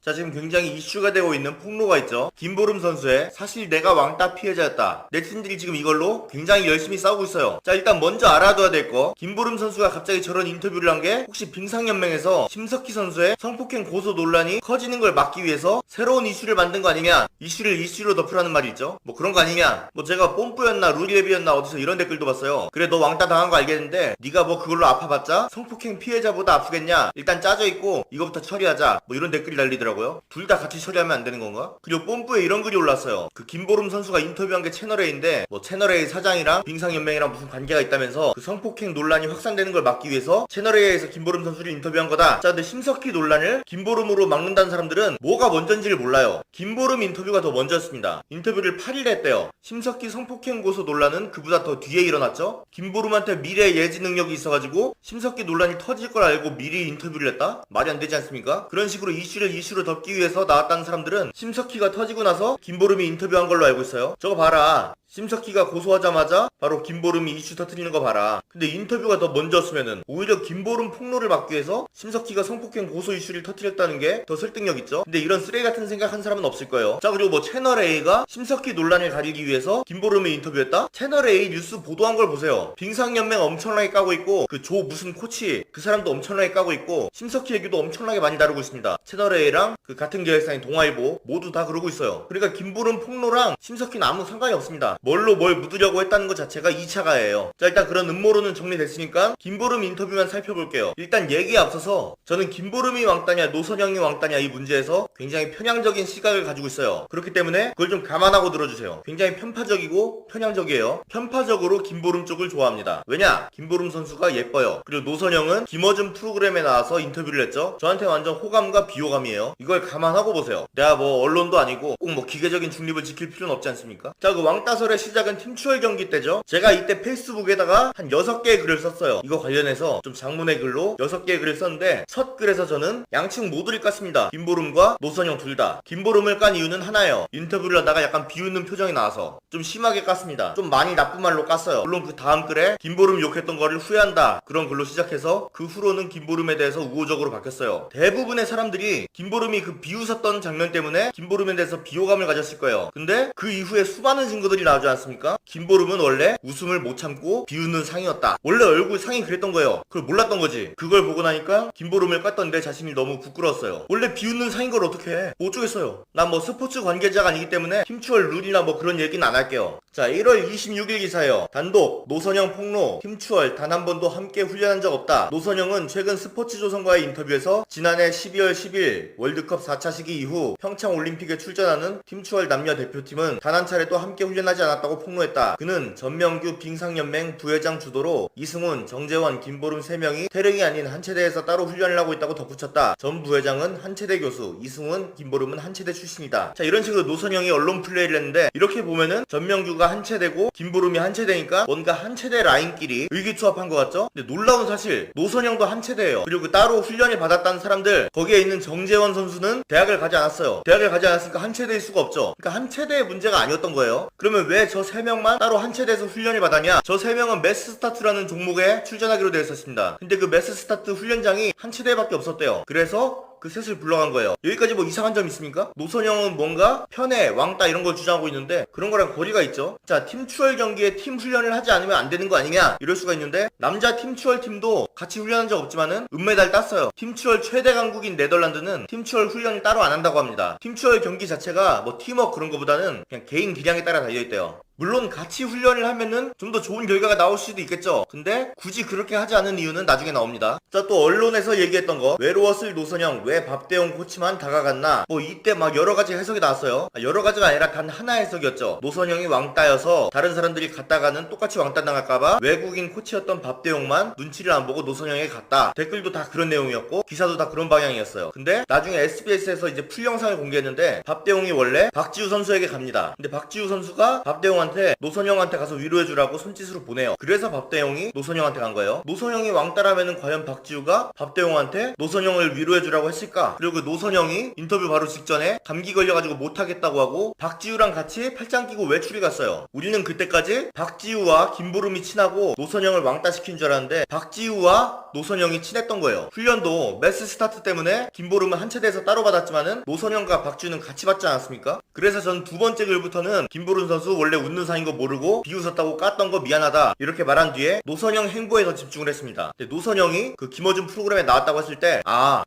자, 지금 굉장히 이슈가 되고 있는 폭로가 있죠. 김보름 선수의 "사실 내가 왕따 피해자였다." 네티즌들이 지금 이걸로 굉장히 열심히 싸우고 있어요. 자, 일단 먼저 알아둬야 될 거, 김보름 선수가 갑자기 저런 인터뷰를 한 게 혹시 빙상연맹에서 심석희 선수의 성폭행 고소 논란이 커지는 걸 막기 위해서 새로운 이슈를 만든 거 아니냐, 이슈를 이슈로 덮으라는 말이 있죠. 뭐 그런 거 아니냐, 뭐 제가 뽐뿌였나 루리랩이었나 어디서 이런 댓글도 봤어요. 그래, 너 왕따 당한 거 알겠는데 네가 뭐 그걸로 아파봤자 성폭행 피해자보다 아프겠냐, 일단 짜져있고 이거부터 처리하자, 뭐 이런 댓글이 달리더라고요. 둘 다 같이 처리하면 안 되는 건가? 그리고 뽐뿌에 이런 글이 올랐어요. 그 김보름 선수가 인터뷰한 게 채널A인데 뭐 채널A 사장이랑 빙상연맹이랑 무슨 관계가 있다면서 그 성폭행 논란이 확산되는 걸 막기 위해서 채널A에서 김보름 선수를 인터뷰한 거다. 자, 근데 심석희 논란을 김보름으로 막는다는 사람들은 뭐가 먼저인지를 몰라요. 김보름 인터뷰가 더 먼저였습니다. 인터뷰를 8일에 했대요. 심석희 성폭행 고소 논란은 그보다 더 뒤에 일어났죠. 김보름한테 미래 예지 능력이 있어가지고 심석희 논란이 터질 걸 알고 미리 인터뷰를 했다? 말이 안 되지 않습니까? 그런 식으로 이슈를 덮기 위해서 나왔다는 사람들은 심석희가 터지고 나서 김보름이 인터뷰한 걸로 알고 있어요. 저거 봐라, 심석희가 고소하자마자 바로 김보름이 이슈 터뜨리는 거 봐라. 근데 인터뷰가 더 먼저였으면은 오히려 김보름 폭로를 막기 위해서 심석희가 성폭행 고소 이슈를 터뜨렸다는 게 더 설득력 있죠. 근데 이런 쓰레기 같은 생각한 사람은 없을 거예요. 자, 그리고 뭐 채널A가 심석희 논란을 가리기 위해서 김보름을 인터뷰했다? 채널A 뉴스 보도한 걸 보세요. 빙상연맹 엄청나게 까고 있고, 그 조 무슨 코치 그 사람도 엄청나게 까고 있고, 심석희 얘기도 엄청나게 많이 다루고 있습니다. 채널A랑 그 같은 계열사인 동아일보 모두 다 그러고 있어요. 그러니까 김보름 폭로랑 심석희는 아무 상관이 없습니다. 뭘로 뭘 묻으려고 했다는 것 자체가 2차 가해예요. 자, 일단 그런 음모론은 정리됐으니까 김보름 인터뷰만 살펴볼게요. 일단 얘기에 앞서서 저는 김보름이 왕따냐 노선영이 왕따냐 이 문제에서 굉장히 편향적인 시각을 가지고 있어요. 그렇기 때문에 그걸 좀 감안하고 들어주세요. 굉장히 편파적이고 편향적이에요. 편파적으로 김보름 쪽을 좋아합니다. 왜냐? 김보름 선수가 예뻐요. 그리고 노선영은 김어준 프로그램에 나와서 인터뷰를 했죠. 저한테 완전 호감과 비호감이에요. 이걸 감안하고 보세요. 내가 뭐 언론도 아니고 꼭 뭐 기계적인 중립을 지킬 필요는 없지 않습니까? 자, 그 왕따설의 시작은 팀추월 경기 때죠. 제가 이때 페이스북에다가 한 6개의 글을 썼어요. 이거 관련해서 좀 장문의 글로 6개의 글을 썼는데, 첫 글에서 저는 양측 모두를 깠습니다. 김보름과 노선영 둘 다. 김보름을 깐 이유는 하나예요. 인터뷰를 하다가 약간 비웃는 표정이 나와서 좀 심하게 깠습니다. 좀 많이 나쁜 말로 깠어요. 물론 그 다음 글에 김보름 욕했던 거를 후회한다, 그런 글로 시작해서 그 후로는 김보름에 대해서 우호적으로 바뀌었어요. 대부분의 사람들이 김보름이 그 비웃었던 장면 때문에 김보름에 대해서 비호감을 가졌을 거예요. 근데 그 이후에 수많은 증거들이 나오지 않습니까? 김보름은 원래 웃음을 못 참고 비웃는 상이었다. 원래 얼굴 상이 그랬던 거예요. 그걸 몰랐던 거지. 그걸 보고 나니까 김보름을 깠던 내 자신이 너무 부끄러웠어요. 원래 비웃는 상인 걸 어떻게 해? 뭐 어쩌겠어요. 난 뭐 스포츠 관계자가 아니기 때문에 팀추월 룰이나 뭐 그런 얘기는 안 할게요. 자, 1월 26일 기사예요. 단독 노선영 폭로, 팀추월 단 한 번도 함께 훈련한 적 없다. 노선영은 최근 스포츠조선과의 인터뷰에서 지난해 12월 10일 월드컵 4차 시기 이후 평창올림픽에 출전하는 팀추월 남녀 대표팀은 단 한 차례도 함께 훈련하지 않았다고 폭로했다. 그는 전명규 빙상연맹 부회장 주도로 이승훈, 정재원, 김보름 3명이 태릉이 아닌 한 체대에서 따로 훈련을 하고 있다고 덧붙였다. 전 부회장은 한 체대 교수, 이승훈, 김보름은 한 체대 출신이다. 자, 이런 식으로 노선영이 언론 플레이를 했는데, 이렇게 보면은 전명규가 한 체대고 김보름이 한 체대니까 뭔가 한 체대 라인끼리 의기투합한 것 같죠? 근데 놀라운 사실, 노선영도 한 체대예요. 그리고 따로 훈련을 받았다는 사람들, 거기에 있는 정재원 선수는 대학을 가지 않았어요. 대학을 가지 않았으니까 한 체대일 수가 없죠. 그러니까 한 체대의 문제가 아니었던 거예요. 그러면 왜 저 3명만 따로 한 체대에서 훈련을 받았냐? 저 3명은 매스 스타트라는 종목에 출전하기로 되어 있었습니다. 근데 그 매스 스타트 훈련장이 한 체대밖에 없었대요. 그래서 그 셋을 불러간 거예요. 여기까지 뭐 이상한 점 있습니까? 노선영은 뭔가 편애, 왕따 이런 걸 주장하고 있는데 그런 거랑 거리가 있죠. 자, 팀추월 경기에 팀 훈련을 하지 않으면 안 되는 거 아니냐? 이럴 수가 있는데, 남자 팀추월 팀도 같이 훈련한 적 없지만은 은메달 땄어요. 팀추월 최대 강국인 네덜란드는 팀추월 훈련을 따로 안 한다고 합니다. 팀추월 경기 자체가 뭐 팀워크 그런 거보다는 그냥 개인 기량에 따라 달려있대요. 물론 같이 훈련을 하면은 좀 더 좋은 결과가 나올 수도 있겠죠. 근데 굳이 그렇게 하지 않은 이유는 나중에 나옵니다. 자, 또 언론에서 얘기했던 거, 외로웠을 노선영 왜 밥대용 코치만 다가갔나, 뭐 이때 막 여러가지 해석이 나왔어요. 여러가지가 아니라 단 하나 해석이었죠. 노선영이 왕따여서 다른 사람들이 갔다가는 똑같이 왕따 당할까봐 외국인 코치였던 밥대용만 눈치를 안 보고 노선영에게 갔다. 댓글도 다 그런 내용이었고 기사도 다 그런 방향이었어요. 근데 나중에 SBS에서 이제 풀 영상을 공개했는데 밥대용이 원래 박지우 선수에게 갑니다. 근데 박지우 선수가 밥대용한테 노선영한테 가서 위로해주라고 손짓으로 보내요. 그래서 밥대용이 노선영한테 간 거예요. 노선영이 왕따라면은 과연 박지우가 밥대용한테 노선영을 위로해주라고 했을까? 그리고 그 노선영이 인터뷰 바로 직전에 감기 걸려가지고 못하겠다고 하고 박지우랑 같이 팔짱 끼고 외출이 갔어요. 우리는 그때까지 박지우와 김보름이 친하고 노선영을 왕따시킨 줄 알았는데 박지우와 노선영이 친했던 거예요. 훈련도 매스 스타트 때문에 김보름은 한 체대에서 따로 받았지만은 노선영과 박지우는 같이 받지 않았습니까? 그래서 전 두 번째 글부터는 김보름 선수 원래 웃는 사이인 거 모르고 비웃었다고 깠던 거 미안하다 이렇게 말한 뒤에 노선영 행보에 더 집중을 했습니다. 근데 노선영이 그 김어준 프로그램에 나왔다고 했을 때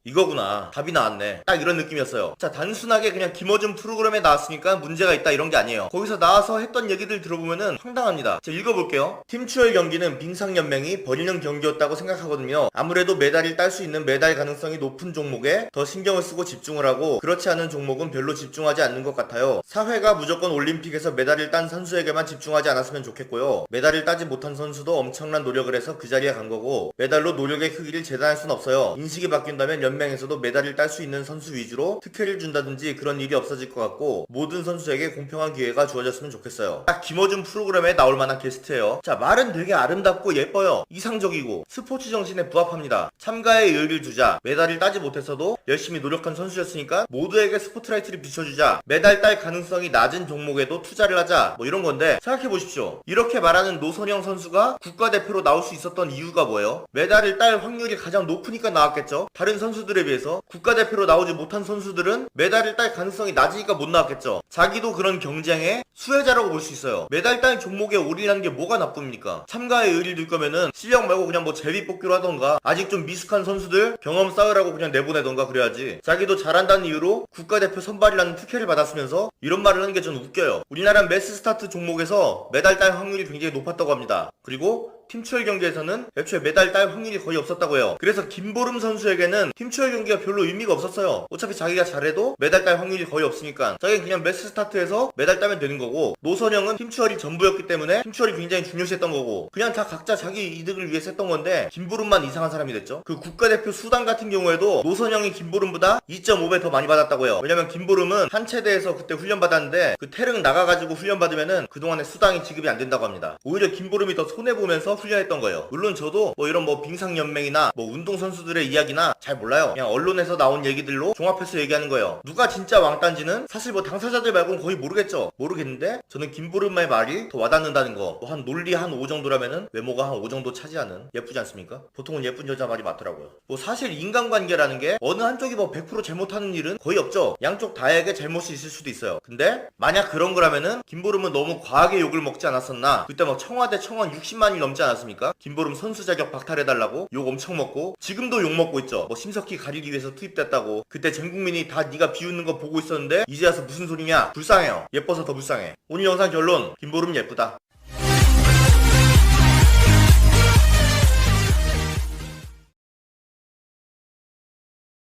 이거구나, 답이 나왔네, 딱 이런 느낌이었어요. 자, 단순하게 그냥 김어준 프로그램에 나왔으니까 문제가 있다 이런 게 아니에요. 거기서 나와서 했던 얘기들 들어보면은 황당합니다. 제가 읽어볼게요. 팀추월 경기는 빙상연맹이 벌이는 경기였다고 생각하거든요. 아무래도 메달을 딸 수 있는 메달 가능성이 높은 종목에 더 신경을 쓰고 집중을 하고 그렇지 않은 종목은 별로 집중하지 않는 것 같아요. 사회가 무조건 올림픽에서 메달을 딴 선수에게만 집중하지 않았으면 좋겠고요. 메달을 따지 못한 선수도 엄청난 노력을 해서 그 자리에 간 거고 메달로 노력의 크기를 재단할 순 없어요. 인식이 바뀐다면 연맹에서도 메달을 딸 수 있는 선수 위주로 특혜를 준다든지 그런 일이 없어질 것 같고 모든 선수에게 공평한 기회가 주어졌으면 좋겠어요. 딱 김어준 프로그램에 나올 만한 게스트예요. 자, 말은 되게 아름답고 예뻐요. 이상적이고 스포츠 정신에 부합합니다. 참가에 의의를 두자. 메달을 따지 못했어도 열심히 노력한 선수였으니까 모두에게 스포트라이트를 비춰주자. 메달 딸 가능성이 낮은 종목에도 투자를 하자. 뭐 이런 건데 생각해보십시오. 이렇게 말하는 노선영 선수가 국가대표로 나올 수 있었던 이유가 뭐예요? 메달을 딸 확률이 가장 높으니까 나왔겠죠. 다른 선수들에 비해서 국가대표로 나오지 못한 선수들은 메달을 딸 가능성이 낮으니까 못 나왔겠죠. 자기도 그런 경쟁의 수혜자라고 볼 수 있어요. 메달 딸 종목에 올인하는 게 뭐가 나쁩니까? 참가에 의의를 둘 거면은 실력 말고 그냥 뭐 제비 뽑기로 하던가 아직 좀 미숙한 선수들 경험 쌓으라고 그냥 내보내던가 그래야지. 자기도 잘한다는 이유로 국가대표 선발이라는 특혜를 받았으면서 이런 말을 하는 게 전 웃겨요. 우리나라 매스 스타트 종목에서 메달 딸 확률이 굉장히 높았다고 합니다. 그리고 팀추월 경기에서는 애초에 메달 딸 확률이 거의 없었다고 해요. 그래서 김보름 선수에게는 팀추월 경기가 별로 의미가 없었어요. 어차피 자기가 잘해도 메달 딸 확률이 거의 없으니까 자기는 그냥 매스 스타트에서 메달 따면 되는 거고 노선영은 팀추월이 전부였기 때문에 팀추월이 굉장히 중요시했던 거고 그냥 다 각자 자기 이득을 위해서 했던 건데 김보름만 이상한 사람이 됐죠. 그 국가대표 수당 같은 경우에도 노선영이 김보름보다 2.5배 더 많이 받았다고 해요. 왜냐면 김보름은 한 체대에서 그때 훈련 받았는데 그 태릉 나가가지고 훈련 받으면은 그동안에 수당이 지급이 안 된다고 합니다. 오히려 김보름이 더 손해보면서 훈련했던 거예요. 물론 저도 뭐 이런 뭐 빙상연맹이나 뭐 운동선수들의 이야기나 잘 몰라요. 그냥 언론에서 나온 얘기들로 종합해서 얘기하는 거예요. 누가 진짜 왕따인지는 사실 뭐 당사자들 말고는 거의 모르겠는데 저는 김보름의 말이 더 와닿는다는 거. 뭐 한 논리 한 5 정도라면은 외모가 한 5 정도 차지하는, 예쁘지 않습니까? 보통은 예쁜 여자 말이 맞더라고요. 뭐 사실 인간관계라는 게 어느 한쪽이 뭐 100% 잘못하는 일은 거의 없죠. 양쪽 다에게 잘못이 있을 수도 있어요. 근데 만약 그런 거라면은 김보름은 너무 과하게 욕을 먹지 않았었나? 그때 막 청와대 청원 60만이 넘지 않았습니까? 김보름 선수 자격 박탈해달라고 욕 엄청 먹고 지금도 욕 먹고 있죠. 뭐 심석희 가리기 위해서 투입됐다고. 그때 전 국민이 다 네가 비웃는 거 보고 있었는데 이제 와서 무슨 소리냐? 불쌍해요. 예뻐서 더 불쌍해. 오늘 영상 결론, 김보름 예쁘다.